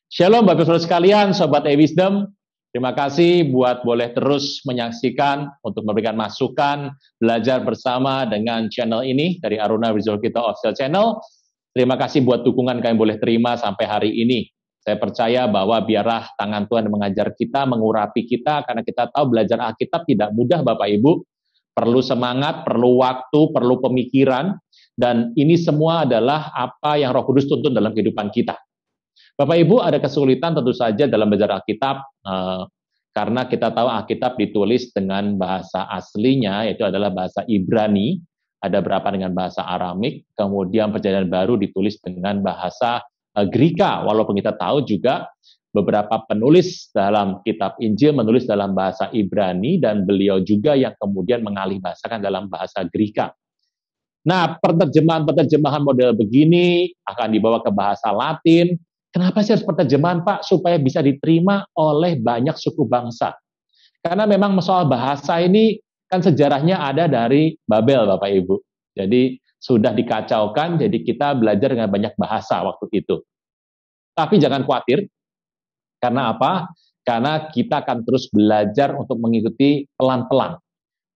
Shalom Bapak Saudara sekalian, Sobat E-Wisdom. Terima kasih buat boleh terus menyaksikan untuk memberikan masukan, belajar bersama dengan channel ini dari Aruna Wisdom Kita Official Channel. Terima kasih buat dukungan kalian boleh terima sampai hari ini. Saya percaya bahwa biarlah tangan Tuhan mengajar kita, mengurapi kita, karena kita tahu belajar Alkitab tidak mudah Bapak Ibu. Perlu semangat, perlu waktu, perlu pemikiran, dan ini semua adalah apa yang Roh Kudus tuntun dalam kehidupan kita. Bapak Ibu, ada kesulitan tentu saja dalam belajar Alkitab, karena kita tahu Alkitab ditulis dengan bahasa aslinya, yaitu adalah bahasa Ibrani, ada berapa dengan bahasa Aramik, kemudian Perjanjian Baru ditulis dengan bahasa Greka, walaupun kita tahu juga beberapa penulis dalam kitab Injil menulis dalam bahasa Ibrani, dan beliau juga yang kemudian mengalih bahasakan dalam bahasa Greka. Nah, penerjemahan model begini akan dibawa ke bahasa Latin. Kenapa sih harus penerjemahan, Pak? Supaya bisa diterima oleh banyak suku bangsa. Karena memang soal bahasa ini kan sejarahnya ada dari Babel, Bapak Ibu. Jadi sudah dikacaukan, jadi kita belajar dengan banyak bahasa waktu itu. Tapi jangan khawatir, karena apa? Karena kita akan terus belajar untuk mengikuti pelan-pelan.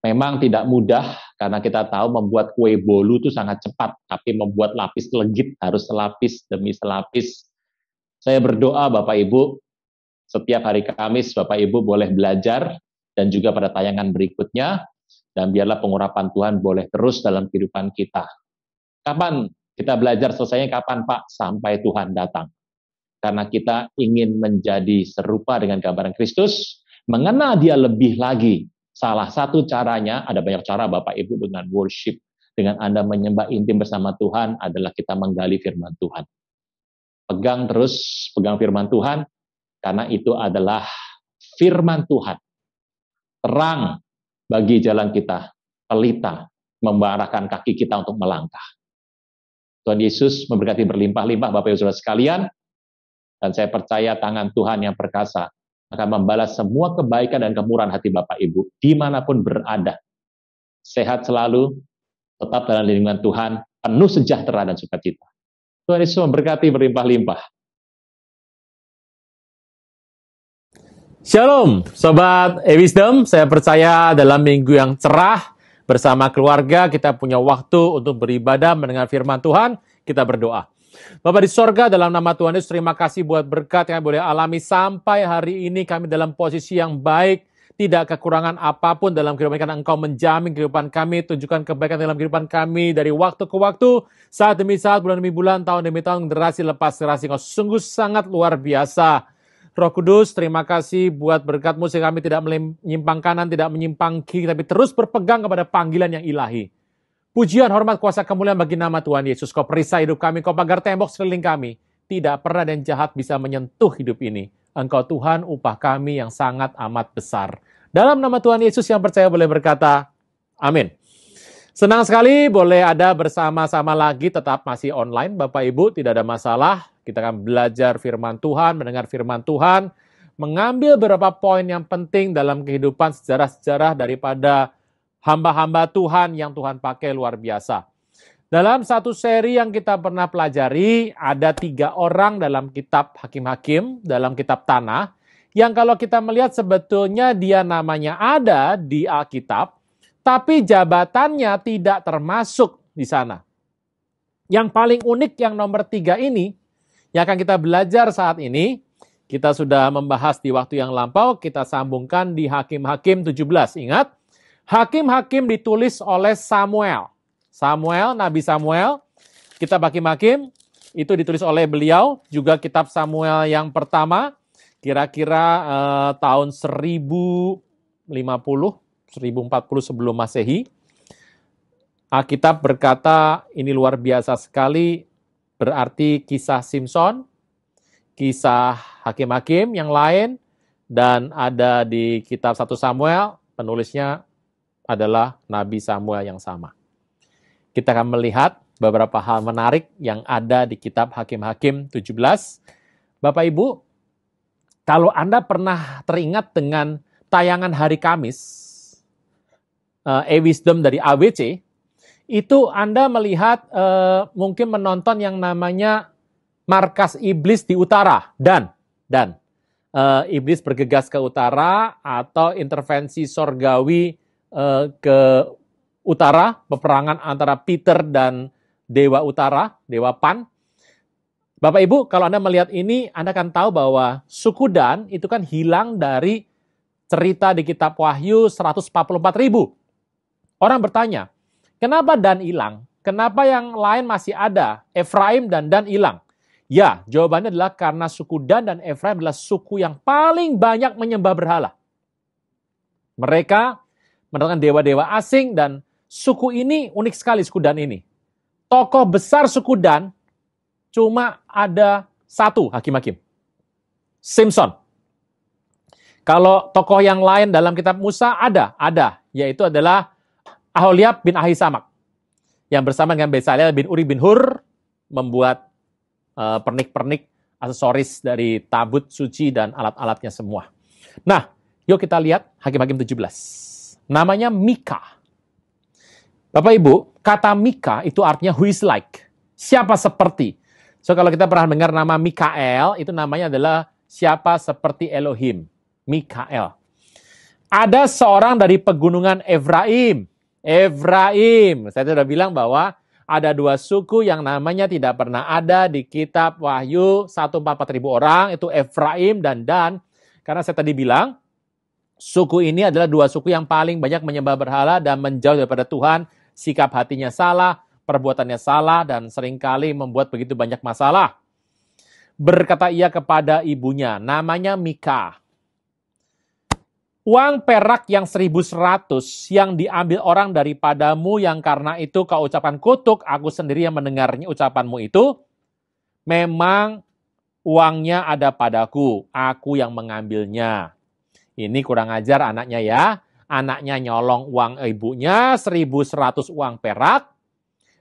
Memang tidak mudah, karena kita tahu membuat kue bolu itu sangat cepat, tapi membuat lapis legit harus selapis demi selapis. Saya berdoa Bapak Ibu, setiap hari Kamis Bapak Ibu boleh belajar, dan juga pada tayangan berikutnya, dan biarlah pengurapan Tuhan boleh terus dalam kehidupan kita. Kapan kita belajar selesainya? Kapan Pak? Sampai Tuhan datang. Karena kita ingin menjadi serupa dengan gambaran Kristus, mengenal Dia lebih lagi. Salah satu caranya, ada banyak cara Bapak Ibu, dengan worship, dengan Anda menyembah intim bersama Tuhan, adalah kita menggali firman Tuhan. Pegang firman Tuhan, karena itu adalah firman Tuhan. Terang bagi jalan kita, pelita, mengarahkan kaki kita untuk melangkah. Tuhan Yesus memberkati berlimpah-limpah Bapak Ibu Saudara sekalian, dan saya percaya tangan Tuhan yang perkasa akan membalas semua kebaikan dan kemurahan hati Bapak Ibu, dimanapun berada. Sehat selalu, tetap dalam lindungan Tuhan, penuh sejahtera dan sukacita. Tuhan Yesus memberkati berlimpah-limpah. Shalom, Sobat E-Wisdom. Saya percaya dalam minggu yang cerah, bersama keluarga, kita punya waktu untuk beribadah, mendengar firman Tuhan, kita berdoa. Bapak di sorga, dalam nama Tuhan Yesus, terima kasih buat berkat yang boleh alami sampai hari ini. Kami dalam posisi yang baik, tidak kekurangan apapun dalam kehidupan, karena Engkau menjamin kehidupan kami, tunjukkan kebaikan dalam kehidupan kami dari waktu ke waktu, saat demi saat, bulan demi bulan, tahun demi tahun, generasi lepas generasi. Engkau sungguh sangat luar biasa. Roh Kudus, terima kasih buat berkat-Mu sehingga kami tidak menyimpang kanan, tidak menyimpang kiri, tapi terus berpegang kepada panggilan yang ilahi. Pujian, hormat, kuasa, kemuliaan bagi nama Tuhan Yesus. Kau perisai hidup kami, Kau pagar tembok sekeliling kami. Tidak pernah dan jahat bisa menyentuh hidup ini. Engkau Tuhan, upah kami yang sangat amat besar. Dalam nama Tuhan Yesus yang percaya boleh berkata, amin. Senang sekali boleh ada bersama-sama lagi, tetap masih online Bapak Ibu, tidak ada masalah. Kita akan belajar firman Tuhan, mendengar firman Tuhan, mengambil beberapa poin yang penting dalam kehidupan sejarah-sejarah daripada hamba-hamba Tuhan yang Tuhan pakai luar biasa. Dalam satu seri yang kita pernah pelajari, ada 3 orang dalam kitab Hakim-Hakim, dalam kitab Tanah, yang kalau kita melihat sebetulnya dia namanya ada di Alkitab, tapi jabatannya tidak termasuk di sana. Yang paling unik yang nomor 3 ini, yang akan kita belajar saat ini, kita sudah membahas di waktu yang lampau, kita sambungkan di Hakim-Hakim 17. Ingat, Hakim-Hakim ditulis oleh Samuel. Nabi Samuel, kitab Hakim-Hakim, itu ditulis oleh beliau, juga kitab Samuel yang pertama, kira-kira tahun 1040 sebelum Masehi. Alkitab berkata, ini luar biasa sekali, berarti kisah Simson, kisah Hakim-Hakim yang lain, dan ada di kitab 1 Samuel, penulisnya adalah Nabi Samuel yang sama. Kita akan melihat beberapa hal menarik yang ada di kitab Hakim-Hakim 17. Bapak Ibu, kalau Anda pernah teringat dengan tayangan hari Kamis, E-Wisdom dari AWC, itu Anda melihat mungkin menonton yang namanya Markas Iblis di Utara. Dan Dan iblis bergegas ke utara atau intervensi sorgawi ke utara, peperangan antara Peter dan Dewa Utara, Dewa Pan. Bapak Ibu, kalau Anda melihat ini, Anda akan tahu bahwa suku Dan itu kan hilang dari cerita di kitab Wahyu 144.000. Orang bertanya, kenapa Dan hilang? Kenapa yang lain masih ada? Efraim dan Dan hilang. Ya, jawabannya adalah karena suku Dan dan Efraim adalah suku yang paling banyak menyembah berhala. Mereka mendatangkan dewa-dewa asing dan suku ini unik sekali, suku Dan ini. Tokoh besar suku Dan cuma ada satu hakim-hakim. Simpson. Kalau tokoh yang lain dalam kitab Musa ada, yaitu adalah Aholiab bin Ahisamak yang bersama dengan Bezalel bin Uri bin Hur membuat pernik-pernik aksesoris dari tabut suci dan alat-alatnya semua. Nah, yuk kita lihat Hakim-Hakim 17. Namanya Mika. Bapak Ibu, kata Mika itu artinya who is like. Siapa seperti. So kalau kita pernah dengar nama Mikael, itu namanya adalah siapa seperti Elohim. Mikael. Ada seorang dari pegunungan Efraim. Saya sudah bilang bahwa ada dua suku yang namanya tidak pernah ada di kitab Wahyu 144.000 orang, itu Efraim dan Dan. Karena saya tadi bilang, suku ini adalah dua suku yang paling banyak menyembah berhala dan menjauh daripada Tuhan, sikap hatinya salah, perbuatannya salah, dan seringkali membuat begitu banyak masalah. Berkata ia kepada ibunya, namanya Mika. Uang perak yang 1.100 yang diambil orang daripadamu yang karena itu kau ucapkan kutuk, aku sendiri yang mendengarnya ucapanmu itu, memang uangnya ada padaku, aku yang mengambilnya. Ini kurang ajar anaknya ya. Anaknya nyolong uang ibunya, 1.100 uang perak.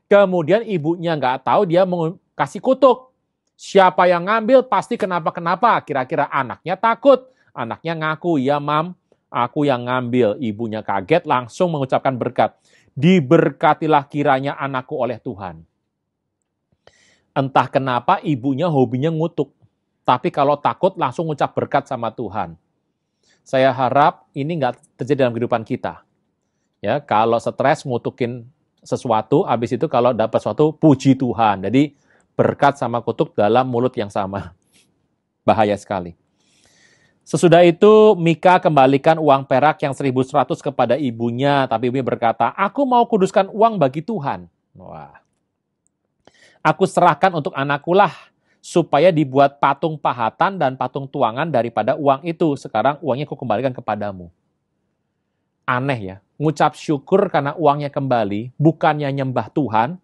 Kemudian ibunya nggak tahu, dia mau kasih kutuk. Siapa yang ngambil pasti kenapa-kenapa. Kira-kira anaknya takut. Anaknya ngaku, ya mam, aku yang ngambil. Ibunya kaget, langsung mengucapkan berkat. Diberkatilah kiranya anakku oleh Tuhan. Entah kenapa ibunya hobinya ngutuk. Tapi kalau takut langsung ngucap berkat sama Tuhan. Saya harap ini nggak terjadi dalam kehidupan kita. Ya, kalau stres ngutukin sesuatu, habis itu kalau dapat sesuatu puji Tuhan. Jadi berkat sama kutuk dalam mulut yang sama. Bahaya sekali. Sesudah itu, Mika kembalikan uang perak yang 1.100 kepada ibunya, tapi ibunya berkata, aku mau kuduskan uang bagi Tuhan. Wah. Aku serahkan untuk anakku lah, supaya dibuat patung pahatan dan patung tuangan daripada uang itu. Sekarang uangnya aku kembalikan kepadamu. Aneh ya, ngucap syukur karena uangnya kembali, bukannya nyembah Tuhan,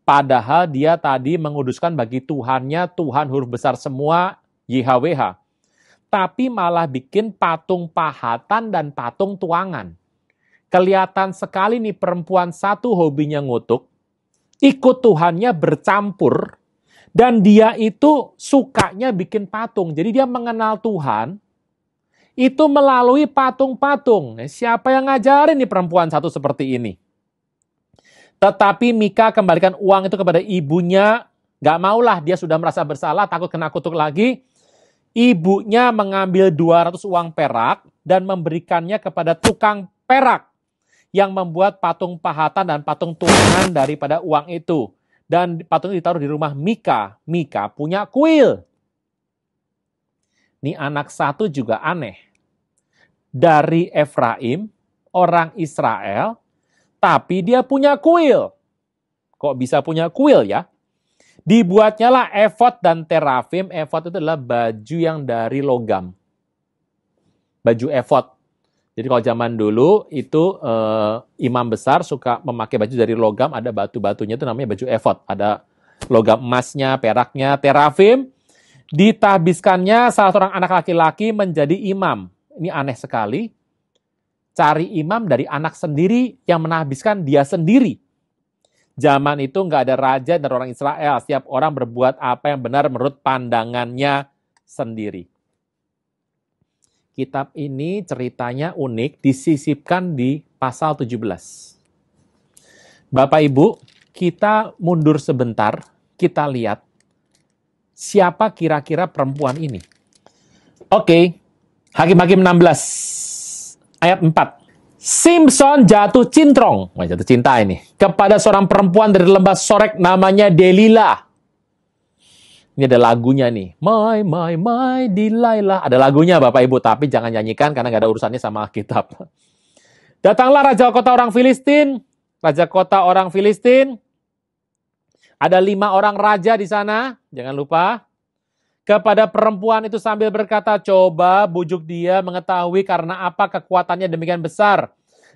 padahal dia tadi menguduskan bagi Tuhannya, Tuhan huruf besar semua, YHWH. Tapi malah bikin patung pahatan dan patung tuangan. Kelihatan sekali nih perempuan satu hobinya ngutuk, ikut Tuhannya bercampur, dan dia itu sukanya bikin patung. Jadi dia mengenal Tuhan, itu melalui patung-patung. Siapa yang ngajarin nih perempuan satu seperti ini? Tetapi Mika kembalikan uang itu kepada ibunya, gak maulah, dia sudah merasa bersalah, takut kena kutuk lagi. Ibunya mengambil 200 uang perak dan memberikannya kepada tukang perak yang membuat patung pahatan dan patung tuangan daripada uang itu. Dan patung itu ditaruh di rumah Mika. Mika punya kuil. Ini anak satu juga aneh. Dari Efraim, orang Israel, tapi dia punya kuil. Kok bisa punya kuil ya? Dibuatnya lah efod dan terafim. Efod itu adalah baju yang dari logam. Baju efod. Jadi kalau zaman dulu itu imam besar suka memakai baju dari logam, ada batu-batunya itu namanya baju efod. Ada logam emasnya, peraknya, terafim. Ditahbiskannya salah seorang anak laki-laki menjadi imam. Ini aneh sekali. Cari imam dari anak sendiri yang menahbiskan dia sendiri. Zaman itu nggak ada raja dan orang Israel. Setiap orang berbuat apa yang benar menurut pandangannya sendiri. Kitab ini ceritanya unik, disisipkan di pasal 17. Bapak Ibu, kita mundur sebentar, kita lihat siapa kira-kira perempuan ini. Oke, Hakim-Hakim 16 ayat 4. Simson jatuh cintrong, jatuh cinta ini, kepada seorang perempuan dari lembah Sorek namanya Delilah. Ini ada lagunya nih. My Delilah. Ada lagunya Bapak Ibu, tapi jangan nyanyikan karena nggak ada urusannya sama Alkitab. Datanglah raja kota orang Filistin. Raja kota orang Filistin. Ada 5 orang raja di sana, jangan lupa. Kepada perempuan itu sambil berkata, coba bujuk dia mengetahui karena apa kekuatannya demikian besar.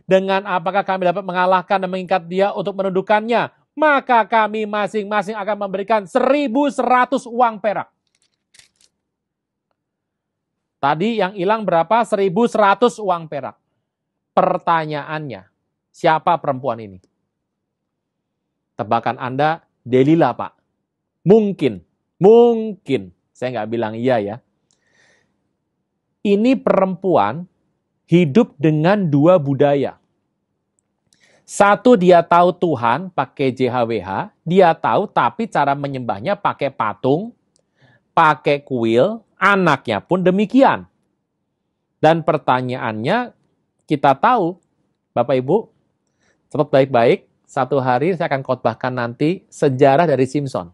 Dengan apakah kami dapat mengalahkan dan mengikat dia untuk menundukkannya. Maka kami masing-masing akan memberikan 1.100 uang perak. Tadi yang hilang berapa? 1.100 uang perak. Pertanyaannya, siapa perempuan ini? Tebakan Anda, Delilah, Pak. Mungkin. Saya nggak bilang iya ya. Ini perempuan hidup dengan 2 budaya. Satu, dia tahu Tuhan pakai JHWH, dia tahu tapi cara menyembahnya pakai patung, pakai kuil, anaknya pun demikian. Dan pertanyaannya, kita tahu, Bapak Ibu, catat baik-baik, satu hari saya akan khotbahkan nanti sejarah dari Simson.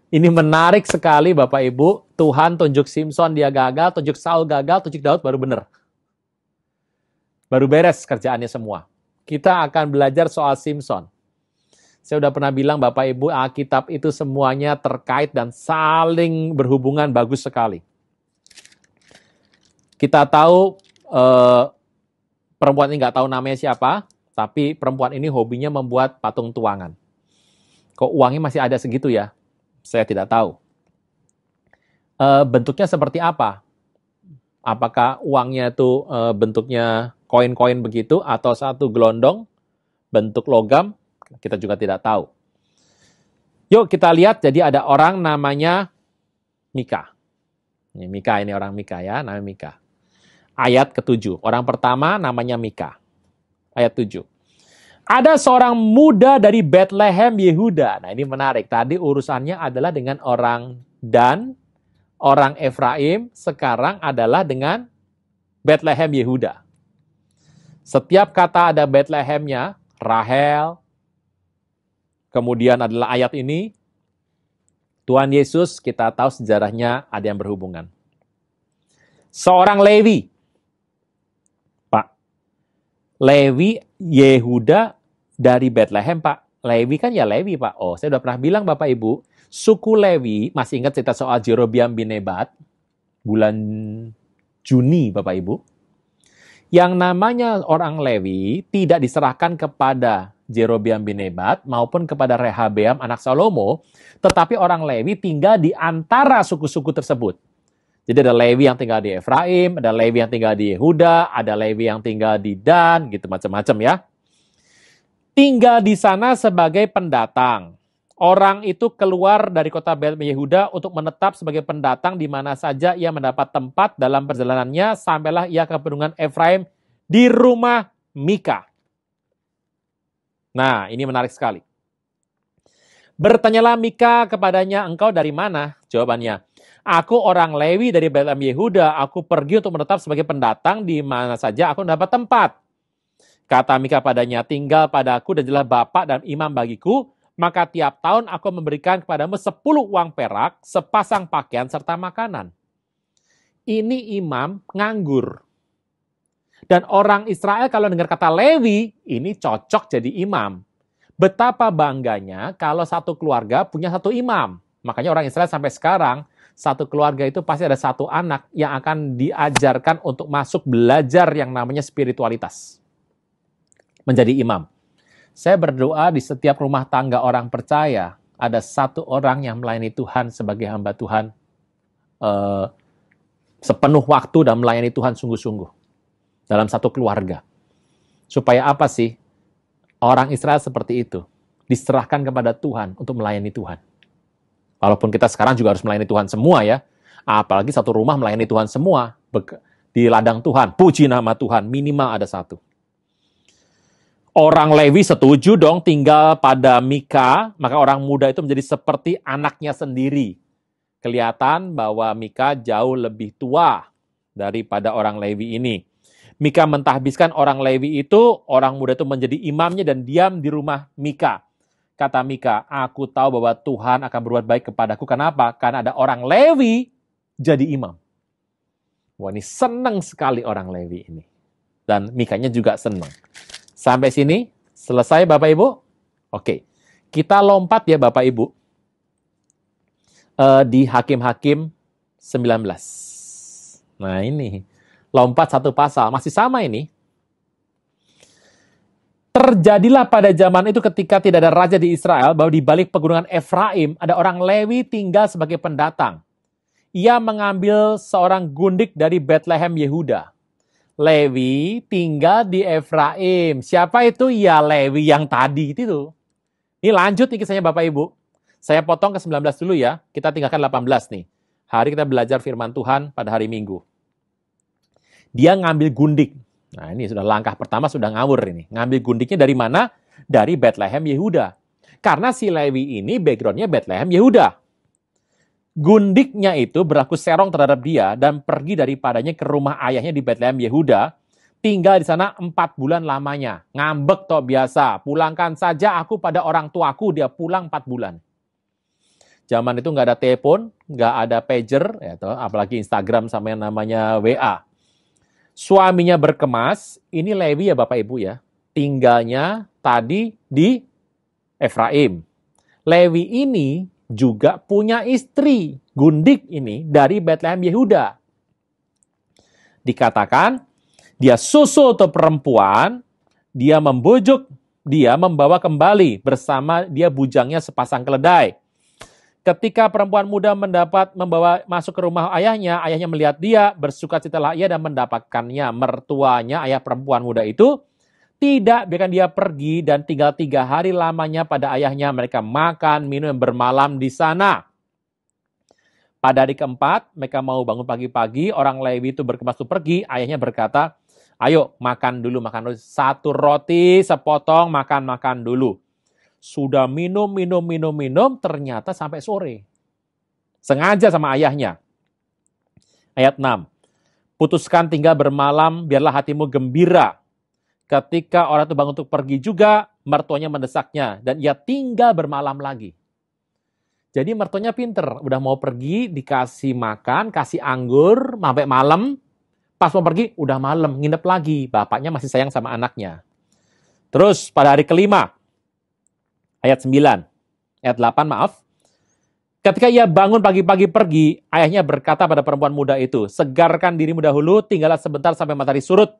Ini menarik sekali Bapak Ibu, Tuhan tunjuk Simson dia gagal, tunjuk Saul gagal, tunjuk Daud baru benar. Baru beres kerjaannya semua. Kita akan belajar soal Simson. Saya udah pernah bilang Bapak Ibu, Alkitab itu semuanya terkait dan saling berhubungan bagus sekali. Kita tahu perempuan ini nggak tahu namanya siapa, tapi perempuan ini hobinya membuat patung tuangan. Kok uangnya masih ada segitu ya? Saya tidak tahu. Bentuknya seperti apa? Apakah uangnya itu bentuknya koin-koin begitu atau satu gelondong bentuk logam? Kita juga tidak tahu. Yuk kita lihat, jadi ada orang namanya Mika. Mika ini orang Mika ya, namanya Mika. Ayat ke-7. Orang pertama namanya Mika. Ayat 7. Ada seorang muda dari Bethlehem Yehuda. Nah ini menarik. Tadi urusannya adalah dengan orang Dan, orang Efraim. Sekarang adalah dengan Bethlehem Yehuda. Setiap kata ada Bethlehemnya, Rahel. Kemudian adalah ayat ini. Tuhan Yesus kita tahu sejarahnya ada yang berhubungan. Seorang Lewi. Pak. Lewi Yehuda dari Bethlehem, Pak. Lewi kan ya Lewi, Pak. Oh, saya udah pernah bilang Bapak Ibu, suku Lewi, masih ingat cerita soal Jerobeam bin Nebat, bulan Juni, Bapak Ibu. Yang namanya orang Lewi tidak diserahkan kepada Jerobeam bin Nebat maupun kepada Rehabeam anak Salomo, tetapi orang Lewi tinggal di antara suku-suku tersebut. Jadi ada Lewi yang tinggal di Efraim, ada Lewi yang tinggal di Yehuda, ada Lewi yang tinggal di Dan, gitu macam-macam ya. Tinggal di sana sebagai pendatang. Orang itu keluar dari kota Yehuda untuk menetap sebagai pendatang di mana saja ia mendapat tempat dalam perjalanannya, sampailah ia ke pedungan Efraim di rumah Mika. Nah, ini menarik sekali. Bertanyalah Mika kepadanya, engkau dari mana? Jawabannya, aku orang Lewi dari Bethlehem Yehuda, aku pergi untuk menetap sebagai pendatang di mana saja aku mendapat tempat. Kata Mika padanya, tinggal padaku dan jadilah bapak dan imam bagiku, maka tiap tahun aku memberikan kepadamu 10 uang perak, sepasang pakaian, serta makanan. Ini imam nganggur. Dan orang Israel kalau dengar kata Lewi, ini cocok jadi imam. Betapa bangganya kalau satu keluarga punya satu imam. Makanya orang Israel sampai sekarang, satu keluarga itu pasti ada satu anak yang akan diajarkan untuk masuk belajar yang namanya spiritualitas. Menjadi imam. Saya berdoa di setiap rumah tangga orang percaya, ada satu orang yang melayani Tuhan sebagai hamba Tuhan sepenuh waktu dan melayani Tuhan sungguh-sungguh dalam satu keluarga. Supaya apa sih? Orang Israel seperti itu. Diserahkan kepada Tuhan untuk melayani Tuhan. Walaupun kita sekarang juga harus melayani Tuhan semua ya. Apalagi satu rumah melayani Tuhan semua. Di ladang Tuhan. Puji nama Tuhan. Minimal ada satu. Orang Lewi setuju dong tinggal pada Mika, maka orang muda itu menjadi seperti anaknya sendiri. Kelihatan bahwa Mika jauh lebih tua daripada orang Lewi ini. Mika mentahbiskan orang Lewi itu, orang muda itu menjadi imamnya dan diam di rumah Mika. Kata Mika, aku tahu bahwa Tuhan akan berbuat baik kepadaku. Kenapa? Karena ada orang Lewi jadi imam. Wah, ini senang sekali orang Lewi ini. Dan Mikanya juga senang. Sampai sini, selesai Bapak Ibu? Oke, kita lompat ya Bapak Ibu. Di Hakim-Hakim 19. Nah ini, lompat satu pasal, masih sama ini. Terjadilah pada zaman itu ketika tidak ada raja di Israel, bahwa di balik pegunungan Efraim ada orang Lewi tinggal sebagai pendatang. Ia mengambil seorang gundik dari Bethlehem Yehuda. Lewi tinggal di Efraim. Siapa itu? Ya Lewi yang tadi itu. Ini lanjut nih kisahnya Bapak Ibu. Saya potong ke 19 dulu ya. Kita tinggalkan 18 nih. Hari kita belajar firman Tuhan pada hari Minggu. Dia ngambil gundik. Nah ini sudah langkah pertama sudah ngawur ini. Ngambil gundiknya dari mana? Dari Bethlehem Yehuda. Karena si Lewi ini backgroundnya Bethlehem Yehuda. Gundiknya itu berlaku serong terhadap dia dan pergi daripadanya ke rumah ayahnya di Bethlehem Yehuda. Tinggal di sana 4 bulan lamanya. Ngambek toh biasa. Pulangkan saja aku pada orang tuaku. Dia pulang 4 bulan. Zaman itu nggak ada telepon, nggak ada pager, ya toh, apalagi Instagram sama yang namanya WA. Suaminya berkemas, ini Lewi ya Bapak Ibu ya. Tinggalnya tadi di Efraim. Lewi ini juga punya istri, gundik ini, dari Bethlehem Yehuda. Dikatakan, dia susul atau perempuan, dia membujuk, dia membawa kembali bersama dia bujangnya sepasang keledai. Ketika perempuan muda membawa masuk ke rumah ayahnya, ayahnya melihat dia, bersukacitalah ia dan mendapatkannya. Mertuanya, ayah perempuan muda itu, tidak biarkan dia pergi dan tinggal 3 hari lamanya pada ayahnya. Mereka makan, minum, dan bermalam di sana. Pada hari keempat, mereka mau bangun pagi-pagi, orang Lewi itu berkemas untuk pergi, ayahnya berkata, ayo makan dulu, 1 roti sepotong, makan dulu. Sudah minum, ternyata sampai sore. Sengaja sama ayahnya. Ayat 6. Putuskan tinggal bermalam, biarlah hatimu gembira. Ketika orang itu bangun untuk pergi juga, mertuanya mendesaknya. Dan ia tinggal bermalam lagi. Jadi mertuanya pinter. Udah mau pergi, dikasih makan, kasih anggur, sampai malam. Pas mau pergi, udah malam, nginep lagi. Bapaknya masih sayang sama anaknya. Terus pada hari kelima, ayat 9, ayat 8 maaf. Ketika ia bangun pagi-pagi pergi, ayahnya berkata pada perempuan muda itu, segarkan dirimu dahulu, tinggallah sebentar sampai matahari surut.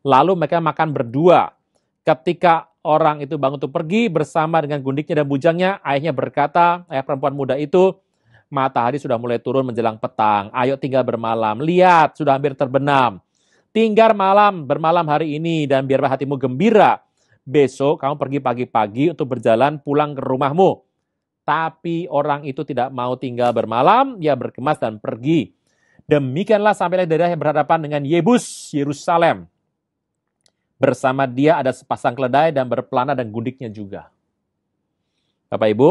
Lalu mereka makan berdua. Ketika orang itu bangun untuk pergi bersama dengan gundiknya dan bujangnya, ayahnya berkata, ayah perempuan muda itu, matahari sudah mulai turun menjelang petang. Ayo tinggal bermalam. Lihat, sudah hampir terbenam. Tinggal bermalam hari ini dan biarlah hatimu gembira. Besok kamu pergi pagi-pagi untuk berjalan pulang ke rumahmu. Tapi orang itu tidak mau tinggal bermalam, dia berkemas dan pergi. Demikianlah sampailah daerah yang berhadapan dengan Yebus, Yerusalem. Bersama dia ada sepasang keledai dan berpelana dan gundiknya juga. Bapak Ibu,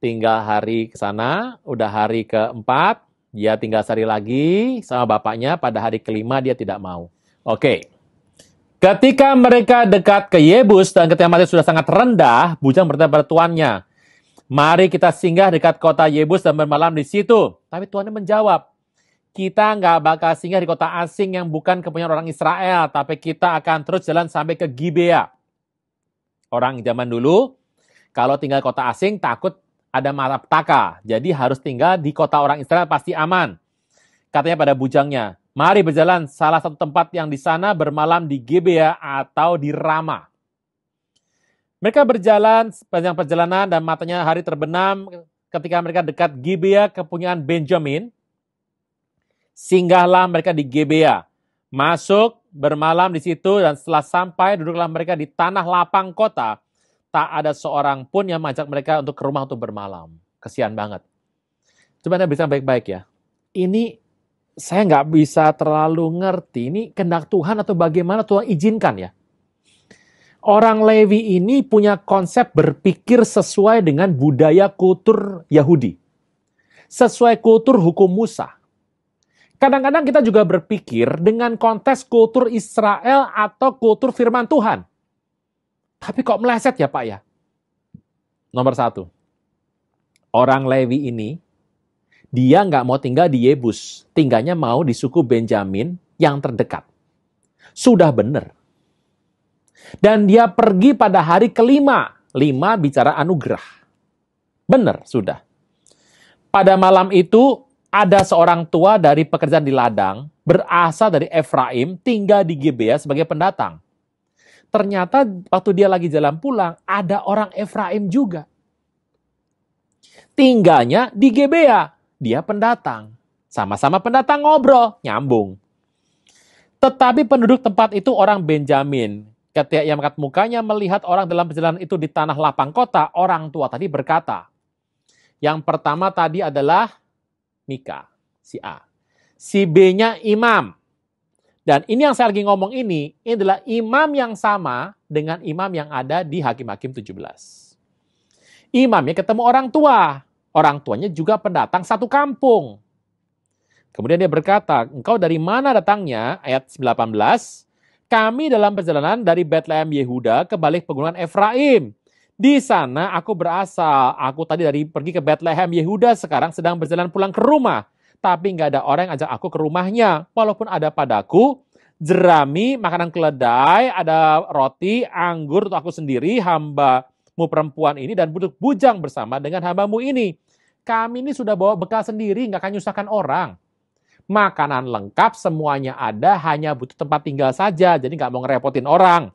tinggal hari ke sana, udah hari keempat, dia tinggal sehari lagi sama bapaknya, pada hari kelima dia tidak mau. Oke. Ketika mereka dekat ke Yebus dan ketika matahari sudah sangat rendah, bujang berkata pada tuannya, mari kita singgah dekat kota Yebus dan bermalam di situ. Tapi tuannya menjawab, kita nggak bakal singgah di kota asing yang bukan kepunyaan orang Israel, tapi kita akan terus jalan sampai ke Gibea. Orang zaman dulu, kalau tinggal di kota asing takut ada malapetaka, jadi harus tinggal di kota orang Israel pasti aman. Katanya pada bujangnya, mari berjalan salah satu tempat yang di sana bermalam di Gibea atau di Rama. Mereka berjalan sepanjang perjalanan dan matanya hari terbenam ketika mereka dekat Gibea kepunyaan Benjamin. Singgahlah mereka di Gibea. Masuk, bermalam di situ dan setelah sampai duduklah mereka di tanah lapang kota. Tak ada seorang pun yang mengajak mereka untuk ke rumah untuk bermalam. Kesian banget. Coba Anda bisa baik-baik ya. Ini saya nggak bisa terlalu ngerti, ini kehendak Tuhan atau bagaimana Tuhan izinkan ya. Orang Lewi ini punya konsep berpikir sesuai dengan budaya kultur Yahudi. sesuai kultur hukum Musa. Kadang-kadang kita juga berpikir dengan konteks kultur Israel atau kultur firman Tuhan. Tapi kok meleset ya Pak ya? Nomor 1, orang Lewi ini, dia nggak mau tinggal di Yebus, tinggalnya mau di suku Benjamin yang terdekat. Sudah benar. Dan dia pergi pada hari kelima. 5 bicara anugerah. Benar, sudah. Pada malam itu, ada seorang tua dari pekerjaan di ladang, berasal dari Efraim, tinggal di Gibea sebagai pendatang. Ternyata waktu dia lagi jalan pulang, ada orang Efraim juga. Tinggalnya di Gibea. Dia pendatang. Sama-sama pendatang ngobrol, nyambung. Tetapi penduduk tempat itu orang Benjamin. Ketika ia mengangkat mukanya melihat orang dalam perjalanan itu di tanah lapang kota, orang tua tadi berkata, yang pertama tadi adalah Mika, si A. Si B-nya imam. Dan ini yang saya lagi ngomong ini adalah imam yang sama dengan imam yang ada di Hakim-Hakim 17. Imamnya ketemu orang tua. Orang tuanya juga pendatang satu kampung. Kemudian dia berkata, engkau dari mana datangnya? Ayat 18. Kami dalam perjalanan dari Bethlehem Yehuda ke balik pegunungan Efraim. Di sana aku berasal. Aku tadi pergi ke Bethlehem Yehuda, sekarang sedang berjalan pulang ke rumah. Tapi nggak ada orang yang ajak aku ke rumahnya. Walaupun ada padaku jerami, makanan keledai, ada roti, anggur untuk aku sendiri, hambamu perempuan ini, dan buduk bujang bersama dengan hambamu ini. Kami ini sudah bawa bekal sendiri, nggak akan nyusahkan orang. Makanan lengkap, semuanya ada, hanya butuh tempat tinggal saja, jadi nggak mau ngerepotin orang.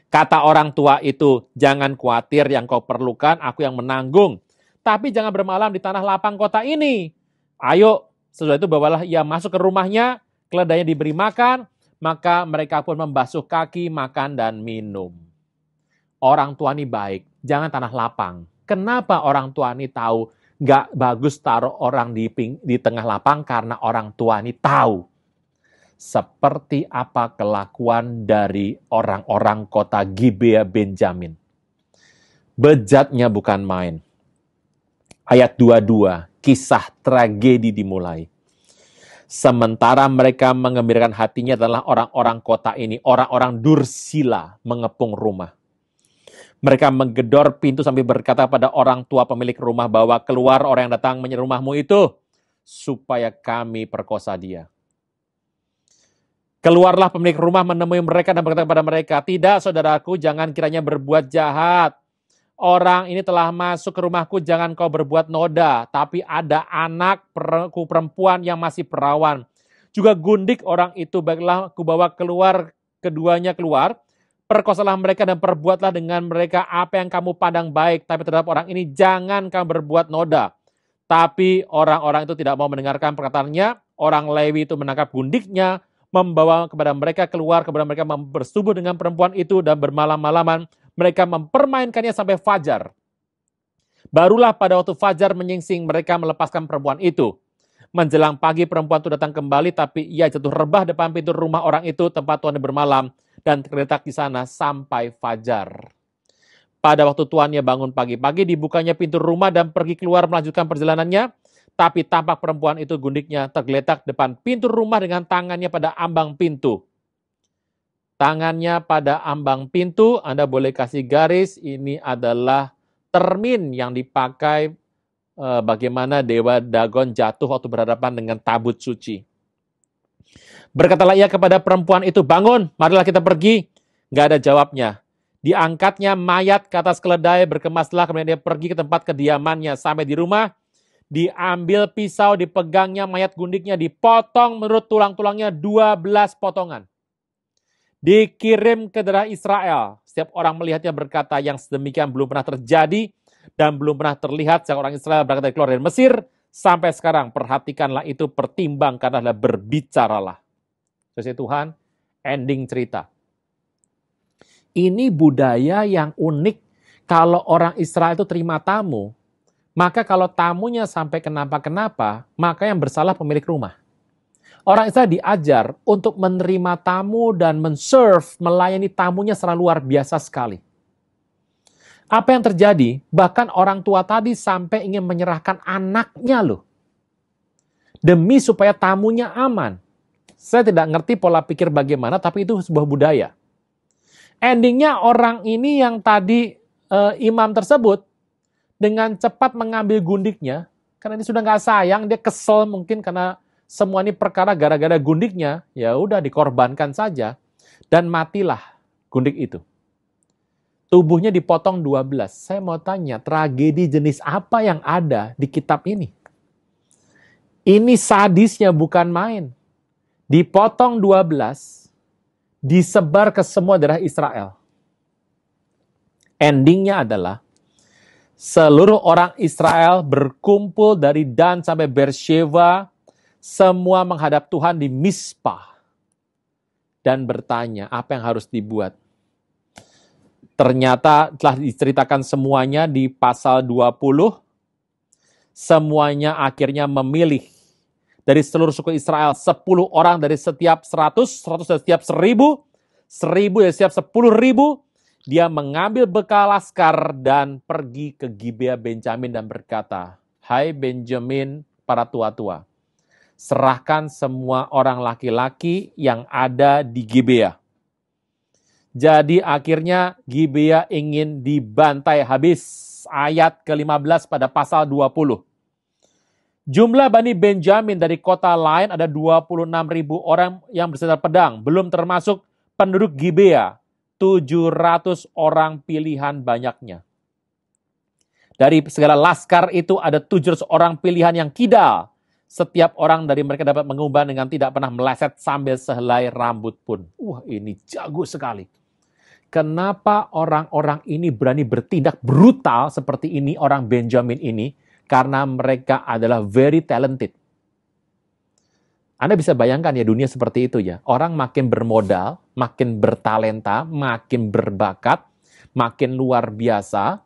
Kata orang tua itu, jangan khawatir, yang kau perlukan, aku yang menanggung. Tapi jangan bermalam di tanah lapang kota ini. Ayo, sesudah itu bawalah ia masuk ke rumahnya, keledainya diberi makan, maka mereka pun membasuh kaki, makan, dan minum. Orang tua ini baik, jangan tanah lapang. Kenapa orang tua ini tahu nggak bagus taruh orang di tengah lapang? Karena orang tua ini tahu seperti apa kelakuan dari orang-orang kota Gibea Benjamin. Bejatnya bukan main. Ayat 22, kisah tragedi dimulai. Sementara mereka mengembirakan hatinya adalah orang-orang kota ini, orang-orang dursila mengepung rumah. Mereka menggedor pintu sambil berkata pada orang tua pemilik rumah bahwa keluar orang yang datang menyerang rumahmu itu, supaya kami perkosa dia. Keluarlah pemilik rumah menemui mereka dan berkata kepada mereka, tidak saudaraku, jangan kiranya berbuat jahat. Orang ini telah masuk ke rumahku, jangan kau berbuat noda. Tapi ada anakku perempuan yang masih perawan. Juga gundik orang itu, baiklah ku bawa keluar, keduanya keluar. Perkosalah mereka dan perbuatlah dengan mereka apa yang kamu pandang baik. Tapi terhadap orang ini jangan kamu berbuat noda. Tapi orang-orang itu tidak mau mendengarkan perkataannya. Orang Lewi itu menangkap gundiknya, membawa kepada mereka keluar, kepada mereka bersetubuh dengan perempuan itu dan bermalam-malaman. Mereka mempermainkannya sampai fajar. Barulah pada waktu fajar menyingsing mereka melepaskan perempuan itu. Menjelang pagi perempuan itu datang kembali, tapi ia jatuh rebah depan pintu rumah orang itu tempat tuannya bermalam dan tergeletak di sana sampai fajar. Pada waktu tuannya bangun pagi-pagi, dibukanya pintu rumah dan pergi keluar melanjutkan perjalanannya. Tapi tampak perempuan itu gundiknya tergeletak depan pintu rumah dengan tangannya pada ambang pintu. Tangannya pada ambang pintu, Anda boleh kasih garis, ini adalah termin yang dipakai bagaimana Dewa Dagon jatuh waktu berhadapan dengan tabut suci. Berkatalah ia kepada perempuan itu, bangun, marilah kita pergi. Nggak ada jawabnya. Diangkatnya mayat ke atas keledai, berkemaslah, kemudian dia pergi ke tempat kediamannya. Sampai di rumah, diambil pisau, dipegangnya mayat gundiknya, dipotong menurut tulang-tulangnya 12 potongan. Dikirim ke daerah Israel. Setiap orang melihatnya berkata, yang sedemikian belum pernah terjadi dan belum pernah terlihat sejak orang Israel berangkat dari keluar dari Mesir sampai sekarang. Perhatikanlah itu, pertimbangkanlah, berbicaralah. Sesuai Tuhan, ending cerita. Ini budaya yang unik. Kalau orang Israel itu terima tamu, maka kalau tamunya sampai kenapa-kenapa, maka yang bersalah pemilik rumah. Orang Israel diajar untuk menerima tamu dan men-serve, melayani tamunya secara luar biasa sekali. Apa yang terjadi? Bahkan orang tua tadi sampai ingin menyerahkan anaknya loh. Demi supaya tamunya aman. Saya tidak ngerti pola pikir bagaimana, tapi itu sebuah budaya. Endingnya orang ini yang tadi imam tersebut dengan cepat mengambil gundiknya, karena ini sudah nggak sayang, dia kesel mungkin karena semua ini perkara gara-gara gundiknya, ya udah dikorbankan saja, dan matilah gundik itu. Tubuhnya dipotong 12. Saya mau tanya, tragedi jenis apa yang ada di kitab ini? Ini sadisnya bukan main. Dipotong 12, disebar ke semua daerah Israel. Endingnya adalah seluruh orang Israel berkumpul dari Dan sampai Beersheba, semua menghadap Tuhan di Mizpah dan bertanya apa yang harus dibuat. Ternyata telah diceritakan semuanya di pasal 20. Semuanya akhirnya memilih dari seluruh suku Israel 10 orang dari setiap 100, 100 dari setiap 1000, 1000 dari setiap 10.000. Dia mengambil bekal laskar dan pergi ke Gibea Benjamin dan berkata, "Hai Benjamin, para tua-tua, serahkan semua orang laki-laki yang ada di Gibea." Jadi akhirnya Gibea ingin dibantai habis. Ayat ke-15 pada pasal 20. Jumlah Bani Benjamin dari kota lain ada 26.000 orang yang bersenjata pedang. Belum termasuk penduduk Gibea. 700 orang pilihan banyaknya. Dari segala laskar itu ada 700 orang pilihan yang kidal. Setiap orang dari mereka dapat mengumbar dengan tidak pernah meleset sambil sehelai rambut pun. Wah, ini jago sekali. Kenapa orang-orang ini berani bertindak brutal seperti ini, orang Benjamin ini? Karena mereka adalah very talented. Anda bisa bayangkan ya dunia seperti itu ya. Orang makin bermodal, makin bertalenta, makin berbakat, makin luar biasa.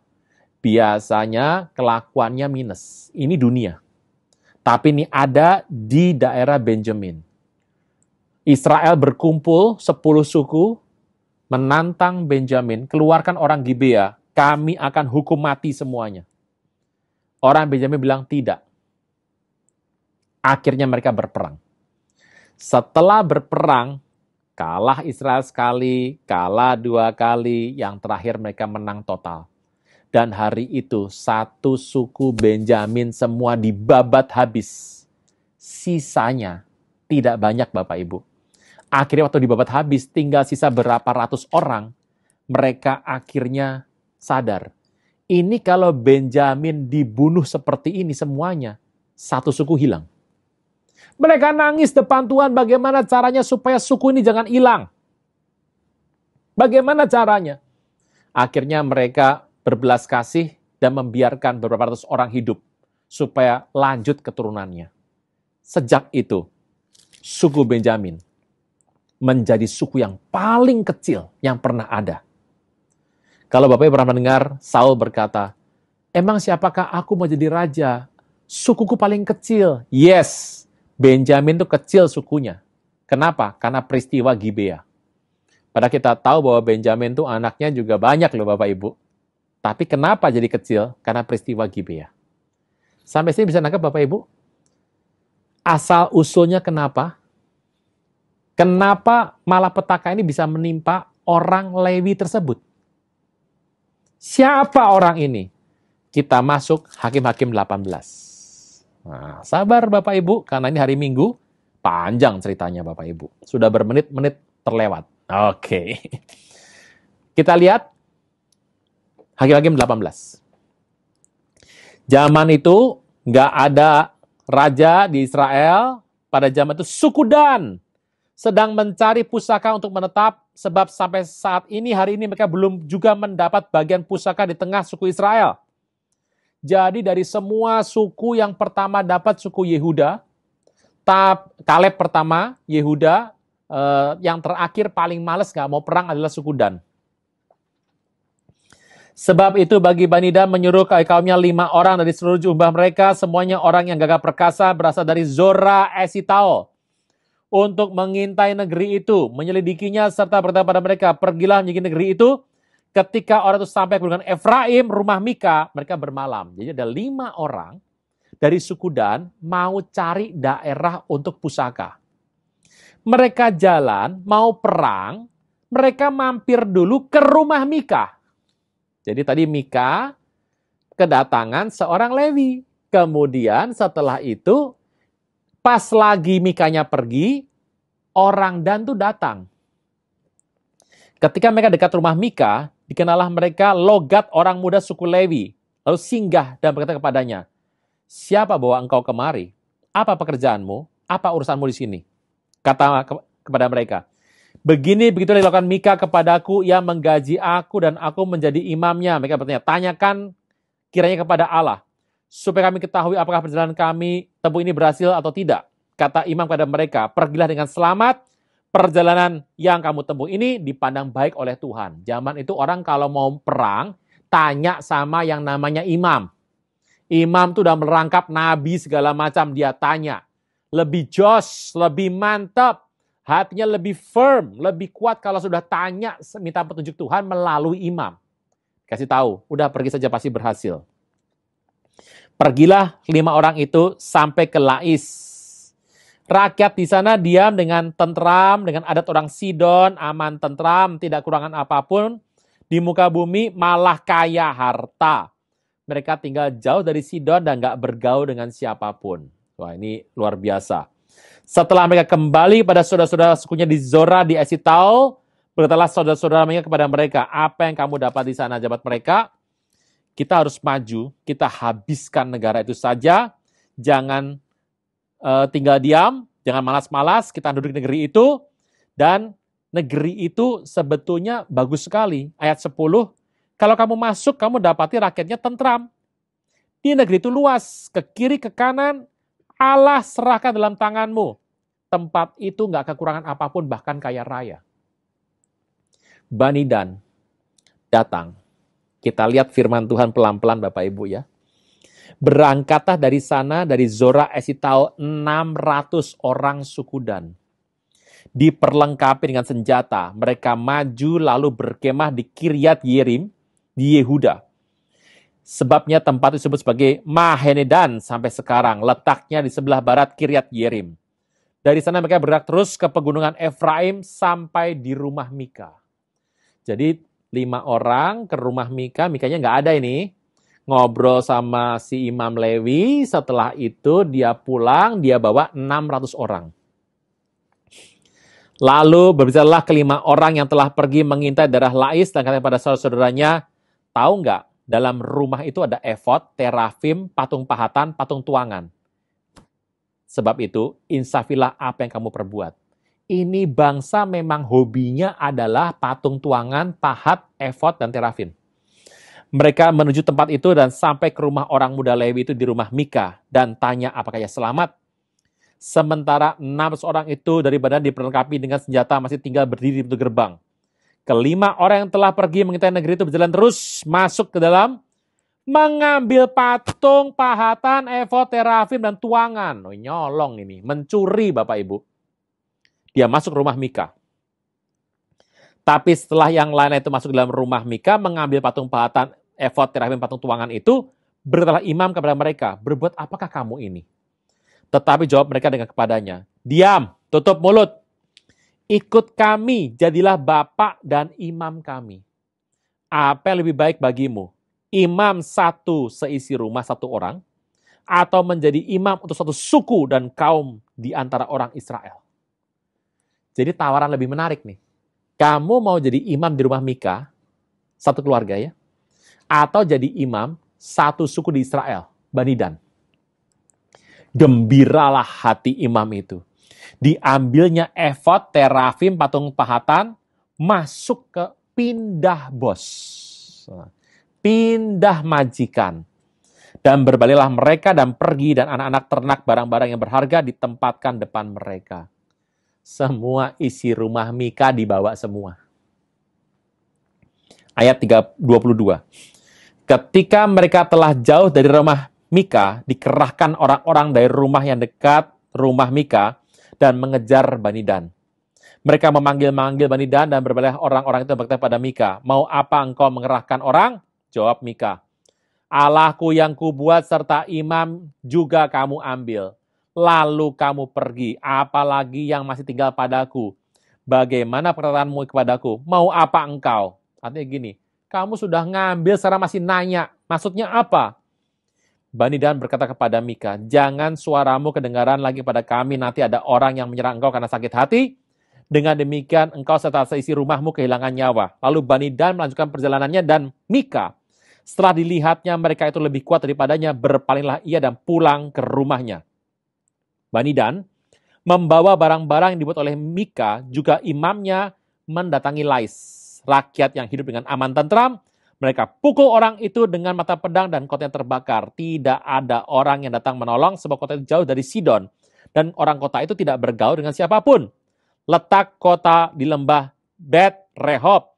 Biasanya kelakuannya minus. Ini dunia. Tapi ini ada di daerah Benjamin. Israel berkumpul 10 suku, menantang Benjamin, keluarkan orang Gibea, kami akan hukum mati semuanya. Orang Benjamin bilang tidak. Akhirnya mereka berperang. Setelah berperang, kalah Israel sekali, kalah 2 kali, yang terakhir mereka menang total. Dan hari itu satu suku Benjamin semua dibabat habis. Sisanya tidak banyak Bapak Ibu. Akhirnya waktu dibabat habis, tinggal sisa berapa ratus orang, mereka akhirnya sadar. Ini kalau Benjamin dibunuh seperti ini semuanya, satu suku hilang. Mereka nangis depan Tuhan, bagaimana caranya supaya suku ini jangan hilang? Bagaimana caranya? Akhirnya mereka berbelas kasih dan membiarkan beberapa ratus orang hidup, supaya lanjut keturunannya. Sejak itu, suku Benjamin menjadi suku yang paling kecil yang pernah ada. Kalau Bapak Ibu pernah mendengar Saul berkata, emang siapakah aku mau jadi raja? Sukuku paling kecil. Yes, Benjamin itu kecil sukunya. Kenapa? Karena peristiwa Gibea. Padahal kita tahu bahwa Benjamin itu anaknya juga banyak loh Bapak Ibu. Tapi kenapa jadi kecil? Karena peristiwa Gibea. Sampai sini bisa nangkep Bapak Ibu? Asal usulnya kenapa? Kenapa malapetaka ini bisa menimpa orang Lewi tersebut? Siapa orang ini? Kita masuk Hakim-Hakim 18. Nah, sabar Bapak Ibu, karena ini hari Minggu, panjang ceritanya Bapak Ibu. Sudah bermenit-menit terlewat. Oke. Kita lihat Hakim-Hakim 18. Zaman itu nggak ada raja di Israel. Pada zaman itu suku Dan sedang mencari pusaka untuk menetap, sebab sampai saat ini, hari ini mereka belum juga mendapat bagian pusaka di tengah suku Israel. Jadi dari semua suku yang pertama dapat suku Yehuda, Kaleb pertama, Yehuda, yang terakhir paling males gak mau perang adalah suku Dan. Sebab itu bagi Bani Dan menyuruh kaumnya 5 orang dari seluruh jumlah mereka, semuanya orang yang gagah perkasa, berasal dari Zora Esitaol, untuk mengintai negeri itu, menyelidikinya serta berkata pada mereka, pergilah menyelidiki negeri itu, Ketika orang itu sampai ke pegunungan Efraim, rumah Mika, mereka bermalam. Jadi ada 5 orang dari suku Dan mau cari daerah untuk pusaka. Mereka jalan, mau perang, mereka mampir dulu ke rumah Mika. Jadi tadi Mika kedatangan seorang Lewi. Kemudian setelah itu, pas lagi Mikanya pergi, orang Dan tuh datang. Ketika mereka dekat rumah Mika, dikenallah mereka logat orang muda suku Lewi. Lalu singgah dan berkata kepadanya, siapa bawa engkau kemari? Apa pekerjaanmu? Apa urusanmu di sini? Kata kepada mereka, begitulah dilakukan Mika kepadaku, ia menggaji aku dan aku menjadi imamnya. Mereka bertanya, tanyakan kiranya kepada Allah, supaya kami ketahui apakah perjalanan kami tempuh ini berhasil atau tidak. Kata imam kepada mereka, pergilah dengan selamat, perjalanan yang kamu tempuh ini dipandang baik oleh Tuhan. Zaman itu orang kalau mau perang, tanya sama yang namanya imam. Imam itu udah merangkap nabi segala macam, dia tanya. Lebih jos, lebih mantap, hatinya lebih firm, lebih kuat kalau sudah tanya, minta petunjuk Tuhan melalui imam. Kasih tahu, udah pergi saja pasti berhasil. Pergilah 5 orang itu sampai ke Lais. Rakyat di sana diam dengan tentram, dengan adat orang Sidon, aman tentram, tidak kurangan apapun. Di muka bumi malah kaya harta. Mereka tinggal jauh dari Sidon dan gak bergaul dengan siapapun. Wah, ini luar biasa. Setelah mereka kembali pada saudara-saudara sukunya di Zora, di Esitaol, berkatalah saudara-saudara mereka kepada mereka, apa yang kamu dapat di sana? Jabat mereka, kita harus maju, kita habiskan negara itu saja, jangan tinggal diam, jangan malas-malas, kita duduk di negeri itu, dan negeri itu sebetulnya bagus sekali. Ayat 10, kalau kamu masuk, kamu dapati rakyatnya tentram. Di negeri itu luas, ke kiri, ke kanan, Allah serahkan dalam tanganmu. Tempat itu nggak kekurangan apapun, bahkan kaya raya. Bani Dan datang. Kita lihat firman Tuhan pelan-pelan Bapak Ibu ya. Berangkatlah dari sana, dari Zora Esitaol, 600 orang suku Dan. Diperlengkapi dengan senjata. Mereka maju lalu berkemah di Kiryat Yerim, di Yehuda. Sebabnya tempat disebut sebagai Mahenedan sampai sekarang. Letaknya di sebelah barat Kiryat Yerim. Dari sana mereka bergerak terus ke pegunungan Efraim sampai di rumah Mika. Jadi 5 orang ke rumah Mika, Mikanya nggak ada ini. Ngobrol sama si Imam Lewi, setelah itu dia pulang, dia bawa 600 orang. Lalu berbicaralah ke 5 orang yang telah pergi mengintai daerah Lais dan kata pada saudara-saudaranya, tahu nggak, dalam rumah itu ada efod, terafim, patung pahatan, patung tuangan. Sebab itu, insafilah apa yang kamu perbuat. Ini bangsa memang hobinya adalah patung tuangan, pahat, efod, dan terafim. Mereka menuju tempat itu dan sampai ke rumah orang muda Lewi itu di rumah Mika dan tanya apakah ia selamat. Sementara 600 orang itu dari badan diperlengkapi dengan senjata masih tinggal berdiri di pintu gerbang. Kelima orang yang telah pergi mengintai negeri itu berjalan terus masuk ke dalam, mengambil patung, pahatan, efod, terafim, dan tuangan. Oh, nyolong ini, mencuri Bapak Ibu. Dia masuk rumah Mika. Tapi setelah yang lain itu masuk dalam rumah Mika, mengambil patung pahatan, efod, terafim, patung tuangan itu, berkatalah imam kepada mereka, berbuat apakah kamu ini? Tetapi jawab mereka dengan kepadanya, diam, tutup mulut. Ikut kami, jadilah bapak dan imam kami. Apa yang lebih baik bagimu? Imam satu seisi rumah 1 orang, atau menjadi imam untuk 1 suku dan kaum di antara orang Israel? Jadi tawaran lebih menarik nih. Kamu mau jadi imam di rumah Mika, 1 keluarga ya, atau jadi imam 1 suku di Israel, Bani Dan. Gembiralah hati imam itu. Diambilnya efod, terafim, patung pahatan, masuk ke pindah bos. Pindah majikan. Dan berbaliklah mereka dan pergi dan anak-anak ternak barang-barang yang berharga ditempatkan depan mereka. Semua isi rumah Mika dibawa semua. Ayat 22. Ketika mereka telah jauh dari rumah Mika, dikerahkan orang-orang dari rumah yang dekat rumah Mika dan mengejar Bani Dan. Mereka memanggil-manggil Bani Dan berbalik orang-orang itu berkata pada Mika, mau apa engkau mengerahkan orang? Jawab Mika, Allahku yang kubuat serta imam juga kamu ambil. Lalu kamu pergi, apalagi yang masih tinggal padaku. Bagaimana perkataanmu kepadaku? Mau apa engkau? Artinya gini, kamu sudah ngambil sekarang masih nanya. Maksudnya apa? Bani Dan berkata kepada Mika, jangan suaramu kedengaran lagi pada kami, nanti ada orang yang menyerang engkau karena sakit hati. Dengan demikian engkau serta seisi rumahmu kehilangan nyawa. Lalu Bani Dan melanjutkan perjalanannya dan Mika, setelah dilihatnya mereka itu lebih kuat daripadanya, berpalinglah ia dan pulang ke rumahnya. Bani Dan membawa barang-barang yang dibuat oleh Mika, juga imamnya mendatangi Lais, rakyat yang hidup dengan aman tentram. Mereka pukul orang itu dengan mata pedang dan kotanya terbakar. Tidak ada orang yang datang menolong sebab kota itu jauh dari Sidon. Dan orang kota itu tidak bergaul dengan siapapun. Letak kota di lembah Bet Rehob.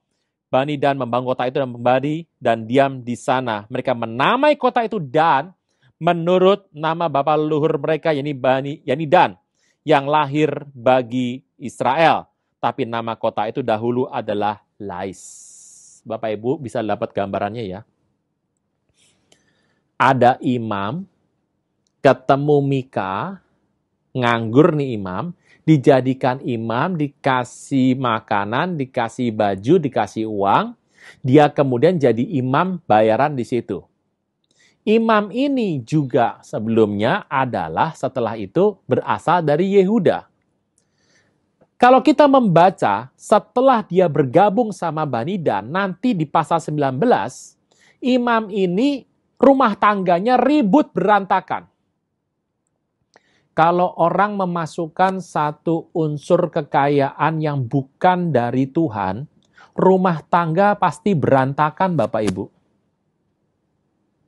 Bani Dan membangun kota itu dan kembali dan diam di sana. Mereka menamai kota itu Dan menurut nama bapa leluhur mereka, yakni Dan, yang lahir bagi Israel. Tapi nama kota itu dahulu adalah Lais. Bapak Ibu bisa dapat gambarannya ya. Ada imam, ketemu Mika, nganggur nih imam, dijadikan imam, dikasih makanan, dikasih baju, dikasih uang, dia kemudian jadi imam bayaran di situ. Imam ini juga sebelumnya adalah setelah itu berasal dari Yehuda. Kalau kita membaca setelah dia bergabung sama Bani Dan, nanti di pasal 19, imam ini rumah tangganya ribut berantakan. Kalau orang memasukkan satu unsur kekayaan yang bukan dari Tuhan, rumah tangga pasti berantakan, Bapak Ibu.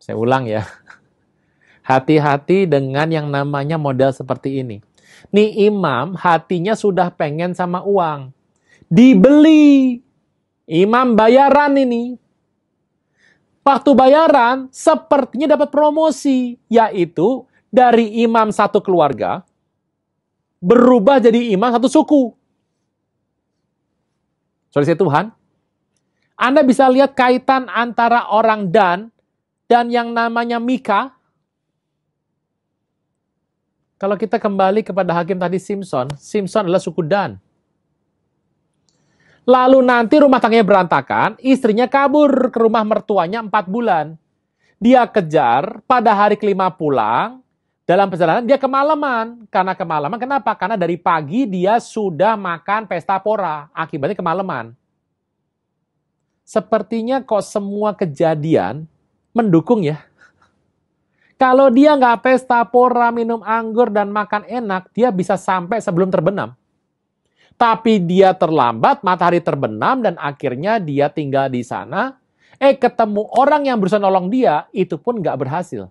Saya ulang ya. Hati-hati dengan yang namanya model seperti ini. Nih imam hatinya sudah pengen sama uang. Dibeli. Imam bayaran ini. Waktu bayaran sepertinya dapat promosi, yaitu dari imam satu keluarga, berubah jadi imam satu suku. Saudara Tuhan, Anda bisa lihat kaitan antara orang Dan yang namanya Mika. Kalau kita kembali kepada hakim tadi Simpson adalah suku Dan. Lalu nanti rumah tangganya berantakan, istrinya kabur ke rumah mertuanya 4 bulan. Dia kejar, pada hari kelima pulang. Dalam perjalanan dia kemalaman. Karena kemalaman, kenapa? Karena dari pagi dia sudah makan pesta pora. Akibatnya kemalaman. Sepertinya kok semua kejadian mendukung ya. Kalau dia nggak pesta pora, minum anggur, dan makan enak, dia bisa sampai sebelum terbenam. Tapi dia terlambat, matahari terbenam, dan akhirnya dia tinggal di sana. Ketemu orang yang berusaha nolong dia, itu pun nggak berhasil.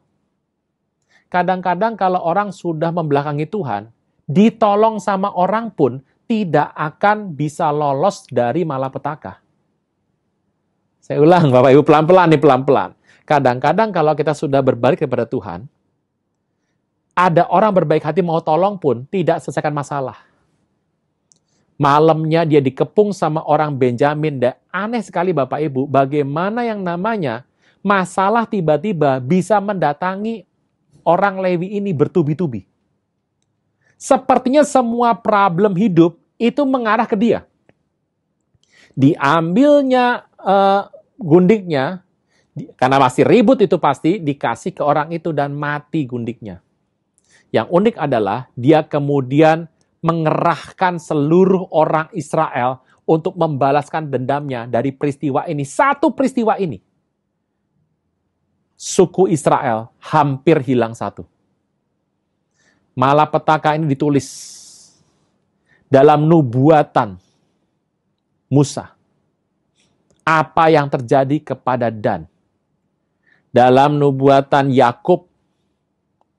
Kadang-kadang kalau orang sudah membelakangi Tuhan, ditolong sama orang pun tidak akan bisa lolos dari malapetaka. Saya ulang Bapak Ibu, pelan-pelan nih, pelan-pelan. Kadang-kadang kalau kita sudah berbalik kepada Tuhan, ada orang berbaik hati mau tolong pun tidak selesaikan masalah. Malamnya dia dikepung sama orang Benjamin. Dan aneh sekali Bapak Ibu, bagaimana yang namanya masalah tiba-tiba bisa mendatangi orang Lewi ini bertubi-tubi. Sepertinya semua problem hidup itu mengarah ke dia. Diambilnya gundiknya, karena masih ribut itu pasti, dikasih ke orang itu dan mati gundiknya. Yang unik adalah dia kemudian mengerahkan seluruh orang Israel untuk membalaskan dendamnya dari peristiwa ini. Satu peristiwa ini. Suku Israel hampir hilang satu. Malapetaka ini ditulis dalam nubuatan Musa. Apa yang terjadi kepada Dan. Dalam nubuatan Yakub,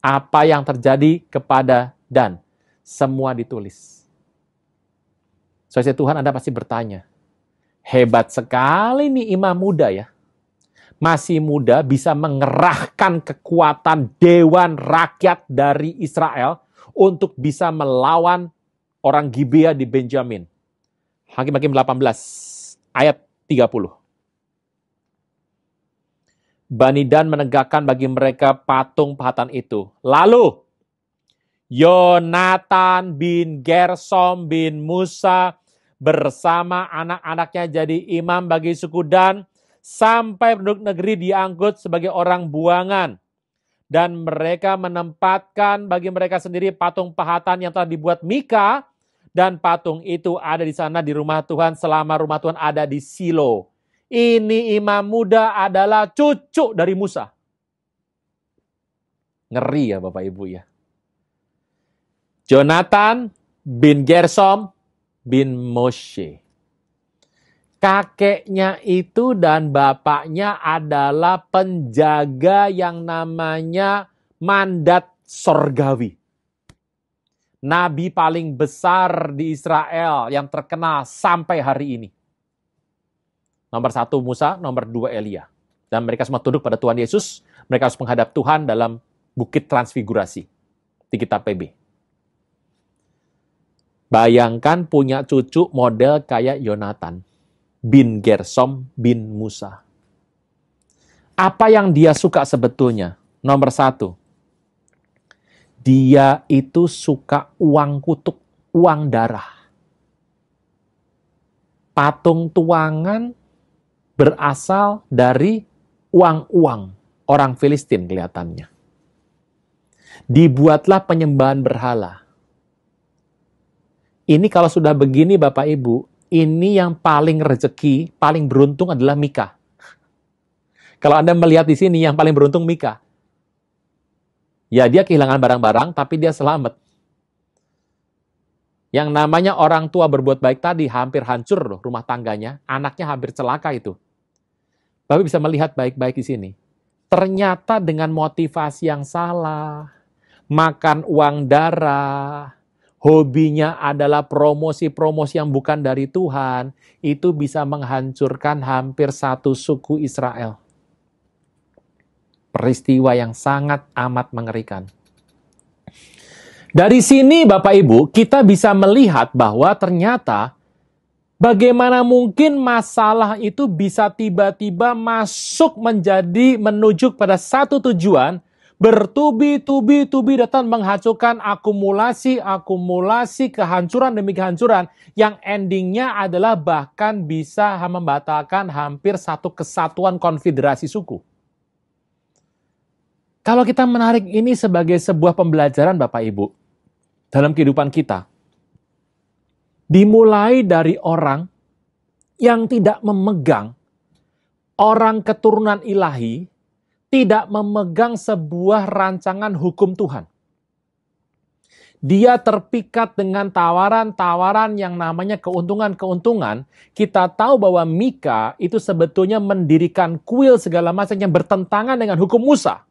apa yang terjadi kepada Dan. Semua ditulis. Saudara Tuhan, Anda pasti bertanya, hebat sekali nih imam muda ya. Masih muda bisa mengerahkan kekuatan dewan rakyat dari Israel untuk bisa melawan orang Gibea di Benjamin. Hakim-Hakim 18 ayat 30. Bani Dan menegakkan bagi mereka patung pahatan itu. Lalu Yonatan bin Gersom bin Musa bersama anak-anaknya jadi imam bagi suku Dan sampai penduduk negeri diangkut sebagai orang buangan. Dan mereka menempatkan bagi mereka sendiri patung pahatan yang telah dibuat Mika, dan patung itu ada di sana di rumah Tuhan selama rumah Tuhan ada di Silo. Ini imam muda adalah cucu dari Musa. Ngeri ya Bapak Ibu ya. Jonathan bin Gersom bin Moshe. Kakeknya itu dan bapaknya adalah penjaga yang namanya mandat sorgawi. Nabi paling besar di Israel yang terkenal sampai hari ini. Nomor 1 Musa, nomor 2 Elia. Dan mereka semua tunduk pada Tuhan Yesus. Mereka harus menghadap Tuhan dalam Bukit Transfigurasi di kitab PB. Bayangkan punya cucu model kayak Yonatan bin Gersom bin Musa. Apa yang dia suka sebetulnya? Nomor 1. Dia itu suka uang kutuk, uang darah. Patung tuangan berasal dari uang-uang orang Filistin kelihatannya. Dibuatlah penyembahan berhala. Ini kalau sudah begini Bapak Ibu, ini yang paling rezeki, paling beruntung adalah Mika. Kalau Anda melihat di sini yang paling beruntung Mika. Ya dia kehilangan barang-barang tapi dia selamat. Yang namanya orang tua berbuat baik tadi hampir hancur loh rumah tangganya, anaknya hampir celaka itu. Bapak bisa melihat baik-baik di sini. Ternyata dengan motivasi yang salah, makan uang darah, hobinya adalah promosi-promosi yang bukan dari Tuhan, itu bisa menghancurkan hampir satu suku Israel. Peristiwa yang sangat amat mengerikan. Dari sini Bapak Ibu, kita bisa melihat bahwa ternyata bagaimana mungkin masalah itu bisa tiba-tiba masuk menuju pada satu tujuan, bertubi-tubi datang menghancurkan akumulasi kehancuran demi kehancuran yang endingnya adalah bahkan bisa membatalkan hampir satu kesatuan konfederasi suku. Kalau kita menarik ini sebagai sebuah pembelajaran Bapak Ibu dalam kehidupan kita, dimulai dari orang yang tidak memegang orang keturunan ilahi, tidak memegang sebuah rancangan hukum Tuhan. Dia terpikat dengan tawaran-tawaran yang namanya keuntungan-keuntungan. Kita tahu bahwa Mika itu sebetulnya mendirikan kuil segala macam yang bertentangan dengan hukum Musa.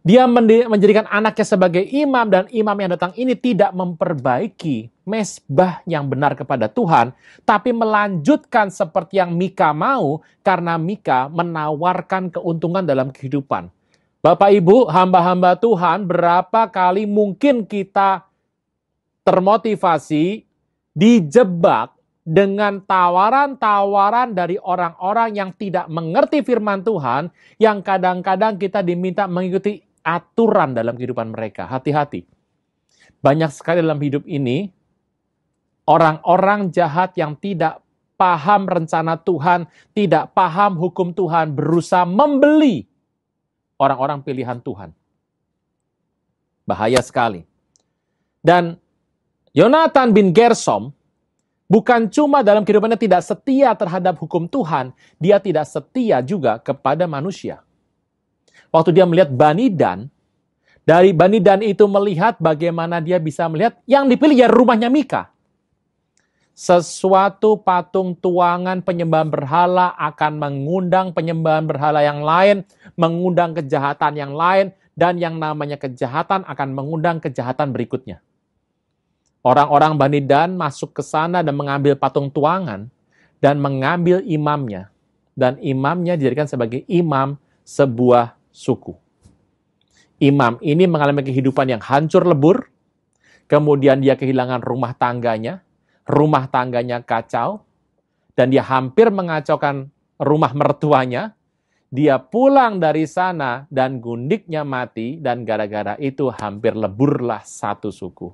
Dia menjadikan anaknya sebagai imam, dan imam yang datang ini tidak memperbaiki mezbah yang benar kepada Tuhan, tapi melanjutkan seperti yang Mika mau, karena Mika menawarkan keuntungan dalam kehidupan. Bapak Ibu, hamba-hamba Tuhan, berapa kali mungkin kita termotivasi, dijebak dengan tawaran-tawaran dari orang-orang yang tidak mengerti firman Tuhan, yang kadang-kadang kita diminta mengikuti aturan dalam kehidupan mereka. Hati-hati. Banyak sekali dalam hidup ini, orang-orang jahat yang tidak paham rencana Tuhan, tidak paham hukum Tuhan, berusaha membeli orang-orang pilihan Tuhan. Bahaya sekali. Dan Yonatan bin Gersom, bukan cuma dalam kehidupannya tidak setia terhadap hukum Tuhan, dia tidak setia juga kepada manusia. Waktu dia melihat Bani Dan, dari Bani Dan itu melihat bagaimana dia bisa melihat yang dipilih ya rumahnya Mika. Sesuatu patung tuangan penyembahan berhala akan mengundang penyembahan berhala yang lain, mengundang kejahatan yang lain, dan yang namanya kejahatan akan mengundang kejahatan berikutnya. Orang-orang Bani Dan masuk ke sana dan mengambil patung tuangan dan mengambil imamnya. Dan imamnya dijadikan sebagai imam sebuah suku. Imam ini mengalami kehidupan yang hancur lebur, kemudian dia kehilangan rumah tangganya, rumah tangganya kacau, dan dia hampir mengacaukan rumah mertuanya. Dia pulang dari sana dan gundiknya mati, dan gara-gara itu hampir leburlah satu suku.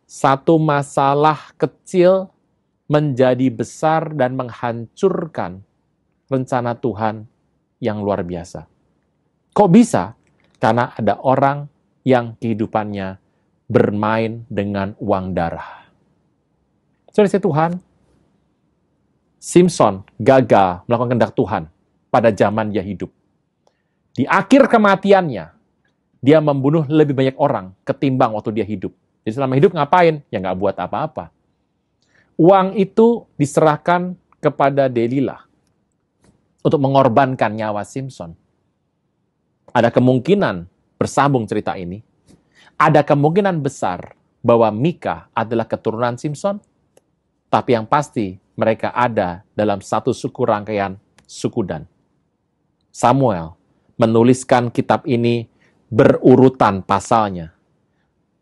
Satu masalah kecil menjadi besar dan menghancurkan rencana Tuhan yang luar biasa. Kok bisa? Karena ada orang yang kehidupannya bermain dengan uang darah. Saudara Tuhan, Simpson gagal melakukan kehendak Tuhan pada zaman dia hidup. Di akhir kematiannya, dia membunuh lebih banyak orang ketimbang waktu dia hidup. Jadi selama hidup ngapain? Ya nggak buat apa-apa. Uang itu diserahkan kepada Delilah untuk mengorbankan nyawa Simpson. Ada kemungkinan, bersambung cerita ini, ada kemungkinan besar bahwa Mika adalah keturunan Simpson, tapi yang pasti mereka ada dalam satu suku rangkaian suku Dan. Samuel menuliskan kitab ini berurutan pasalnya,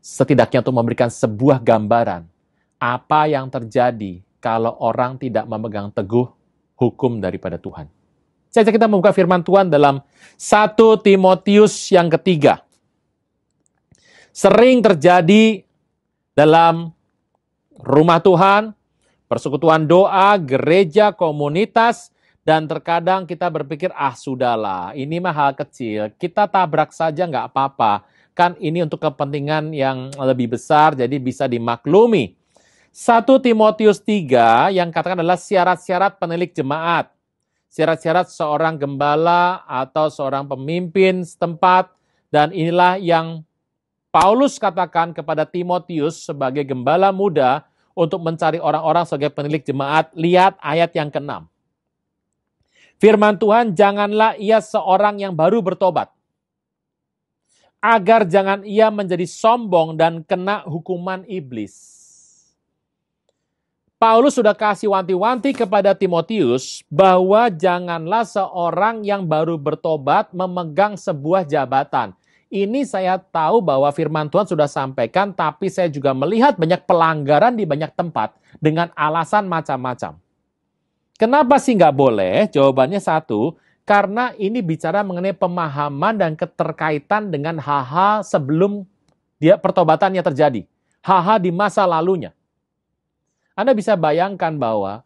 setidaknya untuk memberikan sebuah gambaran apa yang terjadi kalau orang tidak memegang teguh hukum daripada Tuhan. Saya ajak kita membuka firman Tuhan dalam 1 Timotius yang ketiga. Sering terjadi dalam rumah Tuhan, persekutuan doa, gereja, komunitas, dan terkadang kita berpikir, sudahlah, ini mah hal kecil, kita tabrak saja nggak apa-apa. Kan ini untuk kepentingan yang lebih besar, jadi bisa dimaklumi. 1 Timotius 3 yang katakan adalah syarat-syarat penilik jemaat. Syarat-syarat seorang gembala atau seorang pemimpin setempat. Dan inilah yang Paulus katakan kepada Timotius sebagai gembala muda untuk mencari orang-orang sebagai penilik jemaat. Lihat ayat yang ke-6. Firman Tuhan, janganlah ia seorang yang baru bertobat, agar jangan ia menjadi sombong dan kena hukuman iblis. Paulus sudah kasih wanti-wanti kepada Timotius bahwa janganlah seorang yang baru bertobat memegang sebuah jabatan. Ini saya tahu bahwa firman Tuhan sudah sampaikan, tapi saya juga melihat banyak pelanggaran di banyak tempat dengan alasan macam-macam. Kenapa sih nggak boleh? Jawabannya satu, karena ini bicara mengenai pemahaman dan keterkaitan dengan hal-hal sebelum dia pertobatannya terjadi. Hal-hal di masa lalunya. Anda bisa bayangkan bahwa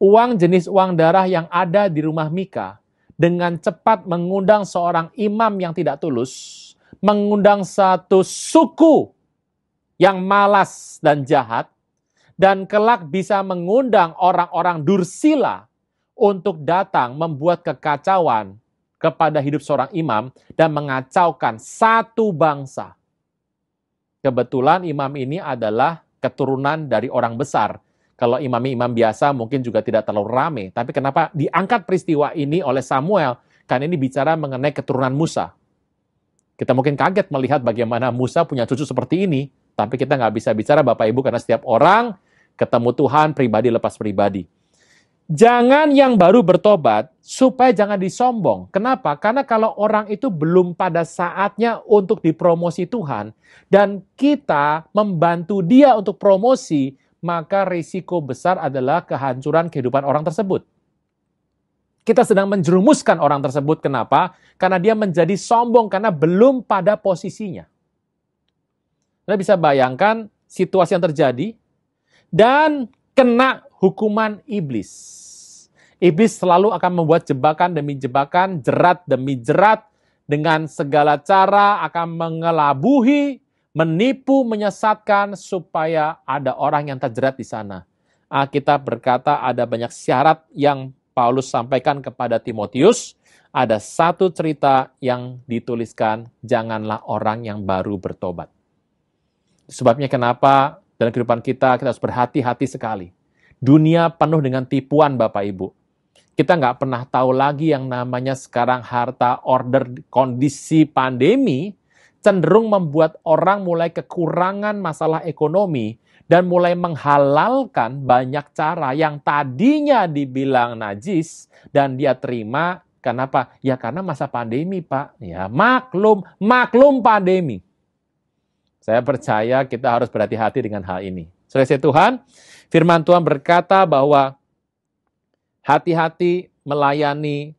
uang jenis uang darah yang ada di rumah Mika dengan cepat mengundang seorang imam yang tidak tulus, mengundang satu suku yang malas dan jahat, dan kelak bisa mengundang orang-orang Dursila untuk datang membuat kekacauan kepada hidup seorang imam dan mengacaukan satu bangsa. Kebetulan imam ini adalah keturunan dari orang besar. Kalau imam-imam biasa mungkin juga tidak terlalu ramai. Tapi kenapa diangkat peristiwa ini oleh Samuel? Karena ini bicara mengenai keturunan Musa. Kita mungkin kaget melihat bagaimana Musa punya cucu seperti ini. Tapi kita nggak bisa bicara Bapak Ibu karena setiap orang ketemu Tuhan pribadi lepas pribadi. Jangan yang baru bertobat supaya jangan disombong. Kenapa? Karena kalau orang itu belum pada saatnya untuk dipromosi Tuhan dan kita membantu dia untuk promosi, maka risiko besar adalah kehancuran kehidupan orang tersebut. Kita sedang menjerumuskan orang tersebut. Kenapa? Karena dia menjadi sombong karena belum pada posisinya. Anda bisa bayangkan situasi yang terjadi dan kena hukuman iblis. Iblis selalu akan membuat jebakan demi jebakan, jerat demi jerat, dengan segala cara akan mengelabuhi, menipu, menyesatkan supaya ada orang yang terjerat di sana. Alkitab berkata ada banyak syarat yang Paulus sampaikan kepada Timotius. Ada satu cerita yang dituliskan, janganlah orang yang baru bertobat. Sebabnya kenapa dalam kehidupan kita harus berhati-hati sekali. Dunia penuh dengan tipuan Bapak Ibu. Kita nggak pernah tahu lagi yang namanya sekarang harta order kondisi pandemi cenderung membuat orang mulai kekurangan masalah ekonomi dan mulai menghalalkan banyak cara yang tadinya dibilang najis dan dia terima. Kenapa? Ya karena masa pandemi Pak. Ya maklum pandemi. Saya percaya kita harus berhati-hati dengan hal ini. Selesai Tuhan, firman Tuhan berkata bahwa hati-hati melayani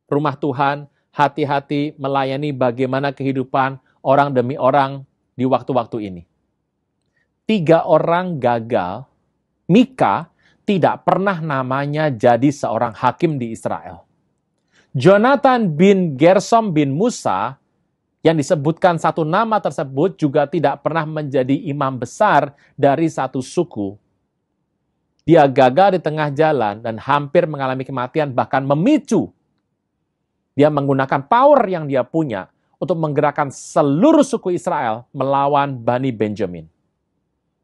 rumah Tuhan, hati-hati melayani bagaimana kehidupan orang demi orang di waktu-waktu ini. 3 orang gagal, Mika tidak pernah namanya jadi seorang hakim di Israel. Jonathan bin Gersom bin Musa, yang disebutkan satu nama tersebut juga tidak pernah menjadi imam besar dari satu suku. Dia gagal di tengah jalan dan hampir mengalami kematian, bahkan memicu. Dia menggunakan power yang dia punya untuk menggerakkan seluruh suku Israel melawan Bani Benjamin.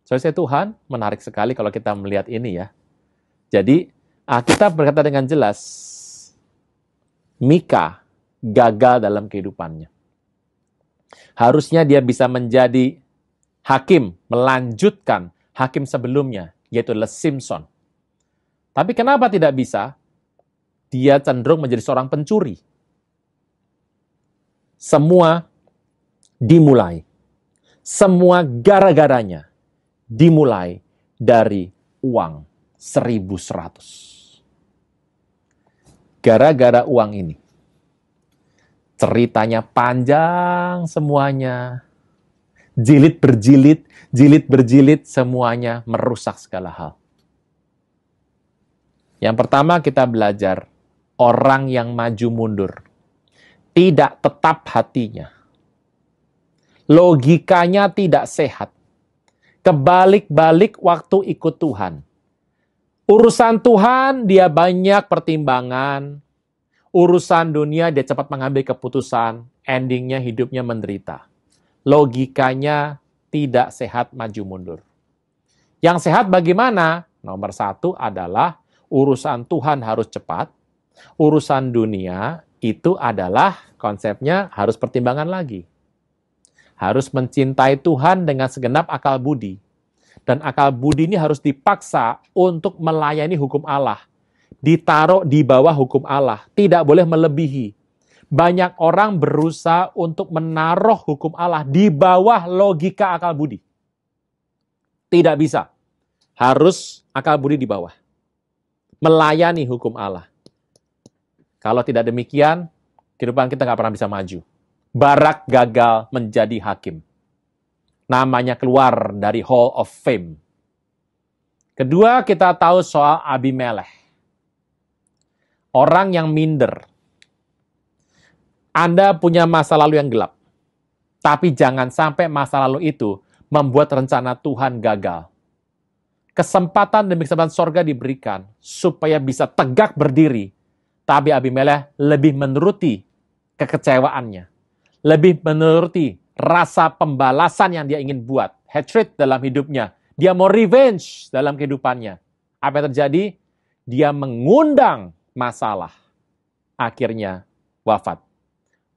Saudara Tuhan, menarik sekali kalau kita melihat ini ya. Jadi, kita berkata dengan jelas, Mika gagal dalam kehidupannya. Harusnya dia bisa menjadi hakim, melanjutkan hakim sebelumnya, yaitu Simpson. Tapi kenapa tidak bisa? Dia cenderung menjadi seorang pencuri. Semua dimulai. Semua gara-garanya dimulai dari uang 1.100. Gara-gara uang ini. Ceritanya panjang semuanya. Jilid berjilid, semuanya merusak segala hal. Yang pertama kita belajar, orang yang maju mundur. Tidak tetap hatinya. Logikanya tidak sehat. Kebalik-balik waktu ikut Tuhan. Urusan Tuhan dia banyak pertimbangan. Urusan dunia dia cepat mengambil keputusan. Endingnya hidupnya menderita. Logikanya tidak sehat maju mundur. Yang sehat bagaimana? Nomor 1 adalah urusan Tuhan harus cepat. Urusan dunia itu adalah konsepnya harus pertimbangan lagi. Harus mencintai Tuhan dengan segenap akal budi. Dan akal budi ini harus dipaksa untuk melayani hukum Allah. Ditaruh di bawah hukum Allah. Tidak boleh melebihi. Banyak orang berusaha untuk menaruh hukum Allah di bawah logika akal budi. Tidak bisa. Harus akal budi di bawah. Melayani hukum Allah. Kalau tidak demikian, kehidupan kita nggak pernah bisa maju. Barak gagal menjadi hakim. Namanya keluar dari Hall of Fame. Kedua, kita tahu soal Abimelech. Orang yang minder. Anda punya masa lalu yang gelap. Tapi jangan sampai masa lalu itu membuat rencana Tuhan gagal. Kesempatan demi kesempatan sorga diberikan supaya bisa tegak berdiri. Tapi Abimelech lebih menuruti kekecewaannya. Lebih menuruti rasa pembalasan yang dia ingin buat. Hatred dalam hidupnya. Dia mau revenge dalam kehidupannya. Apa yang terjadi? Dia mengundang masalah. Akhirnya wafat.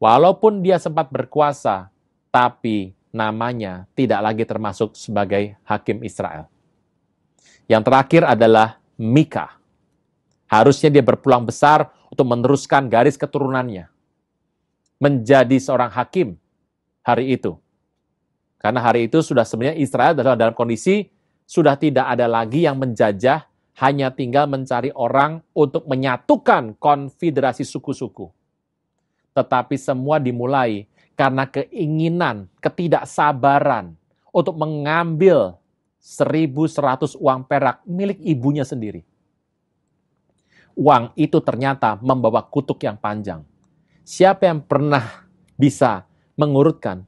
Walaupun dia sempat berkuasa, tapi namanya tidak lagi termasuk sebagai hakim Israel. Yang terakhir adalah Mika. Harusnya dia berpeluang besar untuk meneruskan garis keturunannya. Menjadi seorang hakim hari itu. Karena hari itu sudah sebenarnya Israel dalam kondisi sudah tidak ada lagi yang menjajah, hanya tinggal mencari orang untuk menyatukan konfederasi suku-suku. Tetapi semua dimulai karena keinginan, ketidaksabaran untuk mengambil 1.100 uang perak milik ibunya sendiri. Uang itu ternyata membawa kutuk yang panjang. Siapa yang pernah bisa mengurutkan?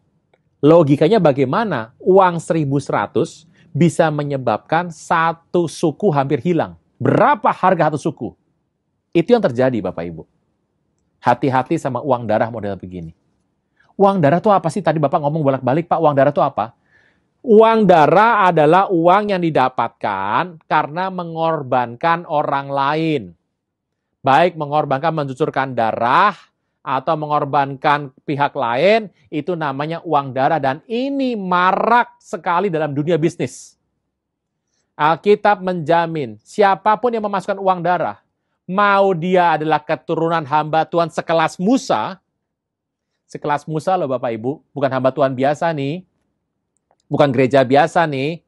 Logikanya bagaimana uang 1.100 bisa menyebabkan satu suku hampir hilang? Berapa harga satu suku? Itu yang terjadi Bapak Ibu. Hati-hati sama uang darah model begini. Uang darah itu apa sih? Tadi Bapak ngomong bolak-balik, Pak, uang darah itu apa? Uang darah adalah uang yang didapatkan karena mengorbankan orang lain. Baik mengorbankan mencucurkan darah, atau mengorbankan pihak lain, itu namanya uang darah. Dan ini marak sekali dalam dunia bisnis. Alkitab menjamin, siapapun yang memasukkan uang darah, mau dia adalah keturunan hamba Tuhan sekelas Musa loh Bapak Ibu, bukan hamba Tuhan biasa nih, bukan gereja biasa nih,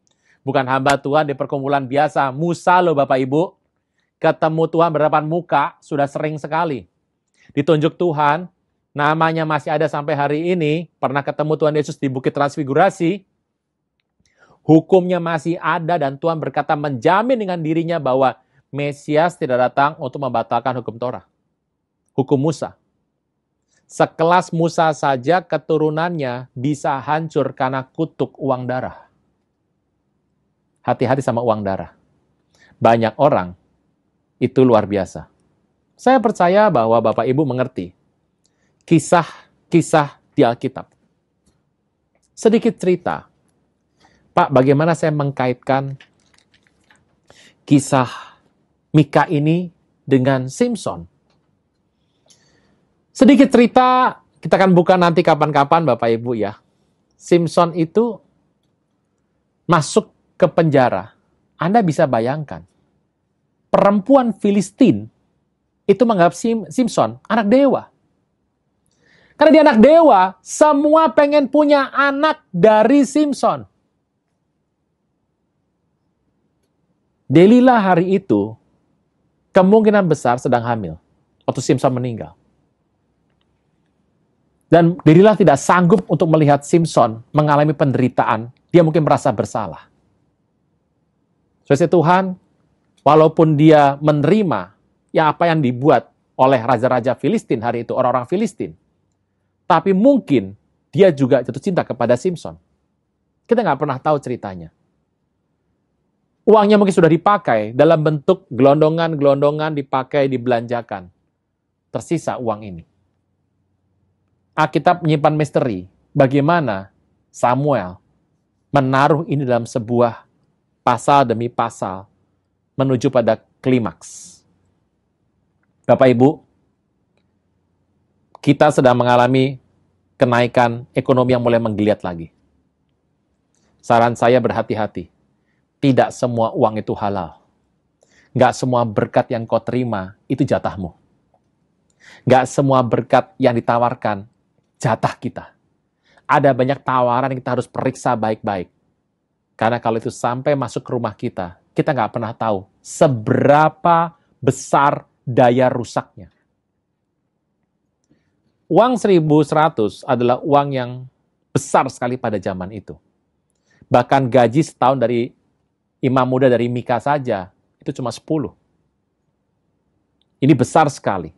Bukan hamba Tuhan di perkumpulan biasa. Musa loh Bapak Ibu. Ketemu Tuhan berhadapan muka sudah sering sekali. Ditunjuk Tuhan, namanya masih ada sampai hari ini. Pernah ketemu Tuhan Yesus di Bukit Transfigurasi. Hukumnya masih ada dan Tuhan berkata menjamin dengan dirinya bahwa Mesias tidak datang untuk membatalkan hukum Torah. Hukum Musa. Sekelas Musa saja keturunannya bisa hancur karena kutuk uang darah. Hati-hati sama uang darah. Banyak orang itu luar biasa. Saya percaya bahwa Bapak Ibu mengerti kisah-kisah di Alkitab. Sedikit cerita. Pak, bagaimana saya mengkaitkan kisah Mika ini dengan Simpson? Sedikit cerita, kita akan buka nanti kapan-kapan Bapak Ibu ya. Simpson itu masuk ke penjara. Anda bisa bayangkan. Perempuan Filistin itu menganggap Simpson anak dewa. Karena dia anak dewa, semua pengen punya anak dari Simpson. Delilah hari itu kemungkinan besar sedang hamil waktu Simpson meninggal. Dan Delilah tidak sanggup untuk melihat Simpson mengalami penderitaan. Dia mungkin merasa bersalah. Sesuai Tuhan, walaupun dia menerima apa yang dibuat oleh raja-raja Filistin hari itu, orang-orang Filistin, tapi mungkin dia juga jatuh cinta kepada Simpson. Kita nggak pernah tahu ceritanya. Uangnya mungkin sudah dipakai dalam bentuk gelondongan-gelondongan dipakai, dibelanjakan. Tersisa uang ini. Alkitab menyimpan misteri. Bagaimana Samuel menaruh ini dalam sebuah pasal demi pasal menuju pada klimaks. Bapak Ibu, kita sedang mengalami kenaikan ekonomi yang mulai menggeliat lagi. Saran saya berhati-hati. Tidak semua uang itu halal. Nggak semua berkat yang kau terima itu jatahmu. Nggak semua berkat yang ditawarkan jatah kita. Ada banyak tawaran yang kita harus periksa baik-baik. Karena kalau itu sampai masuk ke rumah kita nggak pernah tahu seberapa besar daya rusaknya. Uang 1.100 adalah uang yang besar sekali pada zaman itu. Bahkan gaji setahun dari imam muda dari Mika saja, itu cuma 10. Ini besar sekali.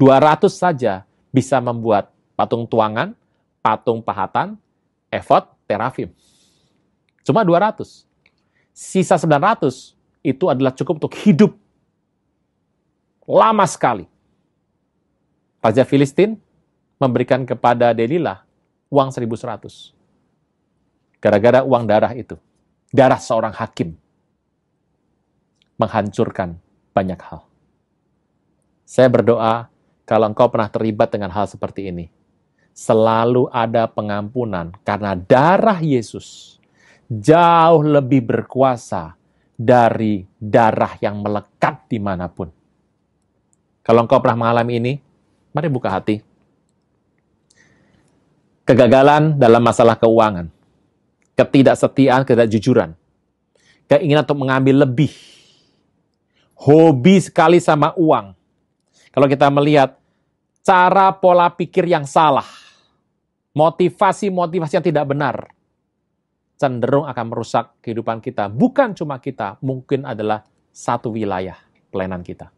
200 saja bisa membuat patung tuangan, patung pahatan, efod, terafim. Cuma 200. Sisa 900 itu adalah cukup untuk hidup. Lama sekali. Raja Filistin memberikan kepada Delilah uang 1.100. Gara-gara uang darah itu. Darah seorang hakim. Menghancurkan banyak hal. Saya berdoa, kalau engkau pernah terlibat dengan hal seperti ini, selalu ada pengampunan karena darah Yesus jauh lebih berkuasa dari darah yang melekat dimanapun. Kalau engkau pernah mengalami ini, mari buka hati. Kegagalan dalam masalah keuangan, ketidaksetiaan, ketidakjujuran, keinginan untuk mengambil lebih, hobi sekali sama uang. Kalau kita melihat cara pola pikir yang salah, motivasi-motivasi yang tidak benar, cenderung akan merusak kehidupan kita. Bukan cuma kita, mungkin adalah satu wilayah pelayanan kita.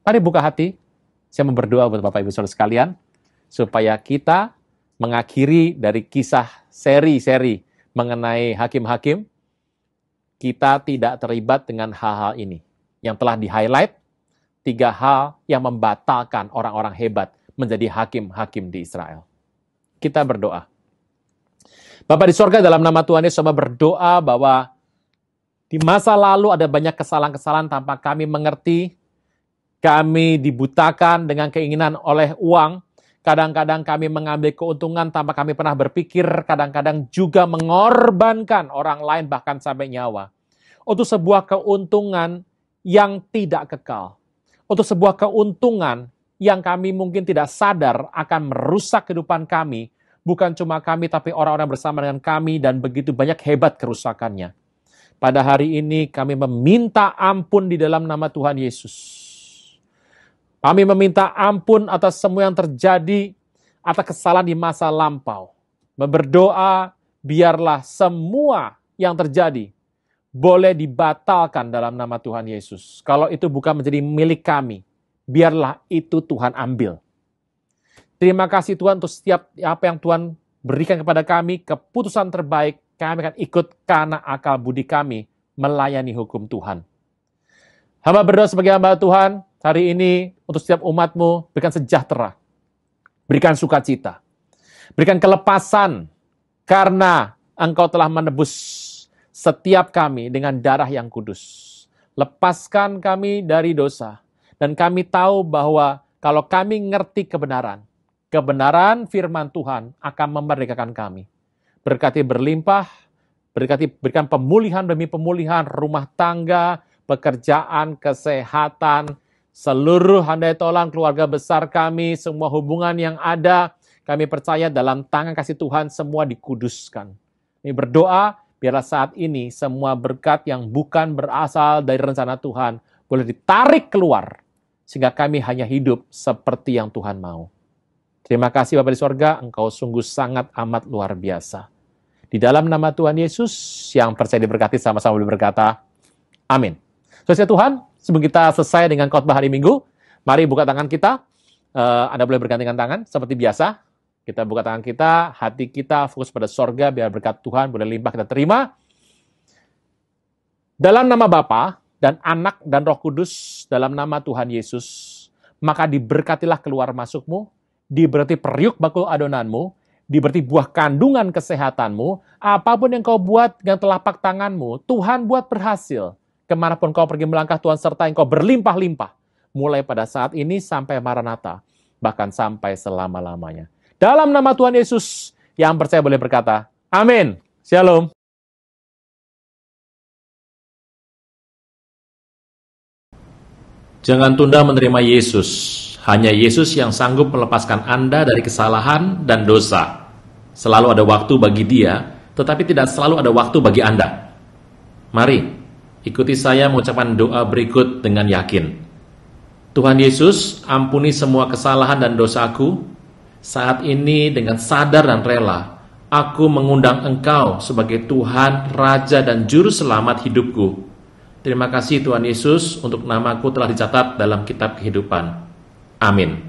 Mari buka hati, saya mau berdoa buat Bapak Ibu Saudara sekalian, supaya kita mengakhiri dari kisah seri-seri mengenai hakim-hakim, kita tidak terlibat dengan hal-hal ini. Yang telah di-highlight, 3 hal yang membatalkan orang-orang hebat menjadi hakim-hakim di Israel. Kita berdoa. Bapa di sorga, dalam nama Tuhan Yesus, saya berdoa bahwa di masa lalu ada banyak kesalahan-kesalahan tanpa kami mengerti. Kami dibutakan dengan keinginan oleh uang. Kadang-kadang kami mengambil keuntungan tanpa kami pernah berpikir. Kadang-kadang juga mengorbankan orang lain bahkan sampai nyawa. Untuk sebuah keuntungan yang tidak kekal. Untuk sebuah keuntungan yang kami mungkin tidak sadar akan merusak kehidupan kami. Bukan cuma kami, tapi orang-orang bersama dengan kami dan begitu banyak hebat kerusakannya. pada hari ini kami meminta ampun di dalam nama Tuhan Yesus. Kami meminta ampun atas semua yang terjadi, atas kesalahan di masa lampau. Berdoa, biarlah semua yang terjadi boleh dibatalkan dalam nama Tuhan Yesus. Kalau itu bukan menjadi milik kami, biarlah itu Tuhan ambil. Terima kasih Tuhan untuk setiap apa yang Tuhan berikan kepada kami, keputusan terbaik, kami akan ikut karena akal budi kami melayani hukum Tuhan. Hamba berdoa sebagai hamba Tuhan, hari ini untuk setiap umat-Mu, berikan sejahtera, berikan sukacita, berikan kelepasan, karena Engkau telah menebus setiap kami dengan darah yang kudus. Lepaskan kami dari dosa. Dan kami tahu bahwa kalau kami ngerti kebenaran, kebenaran firman Tuhan akan memerdekakan kami. Berkati berlimpah, berikan pemulihan demi pemulihan, rumah tangga, pekerjaan, kesehatan, seluruh handai tolan keluarga besar kami, semua hubungan yang ada, kami percaya dalam tangan kasih Tuhan semua dikuduskan. Ini berdoa, biarlah saat ini semua berkat yang bukan berasal dari rencana Tuhan boleh ditarik keluar, sehingga kami hanya hidup seperti yang Tuhan mau. Terima kasih Bapa di sorga, Engkau sungguh sangat amat luar biasa. Di dalam nama Tuhan Yesus, yang percaya diberkati sama-sama boleh berkata, amin. Saudara Tuhan, sebelum kita selesai dengan khotbah hari Minggu, mari buka tangan kita. Anda boleh bergandengan tangan seperti biasa. Kita buka tangan kita, hati kita fokus pada sorga, biar berkat Tuhan boleh limpah kita terima. Dalam nama Bapa dan Anak dan Roh Kudus, dalam nama Tuhan Yesus, maka diberkatilah keluar masukmu, diberkati periuk bakul adonanmu, diberkati buah kandungan kesehatanmu, apapun yang kau buat dengan telapak tanganmu, Tuhan buat berhasil. Kemanapun kau pergi melangkah, Tuhan sertai engkau berlimpah-limpah. Mulai pada saat ini sampai Maranatha, bahkan sampai selama-lamanya. Dalam nama Tuhan Yesus, yang percaya boleh berkata, amin. Shalom. Jangan tunda menerima Yesus. Hanya Yesus yang sanggup melepaskan Anda dari kesalahan dan dosa. Selalu ada waktu bagi Dia, tetapi tidak selalu ada waktu bagi Anda. Mari, ikuti saya mengucapkan doa berikut dengan yakin. Tuhan Yesus, ampuni semua kesalahan dan dosaku. Saat ini dengan sadar dan rela, aku mengundang Engkau sebagai Tuhan, Raja, dan Juru Selamat hidupku. Terima kasih Tuhan Yesus untuk namaku telah dicatat dalam kitab kehidupan. Amin.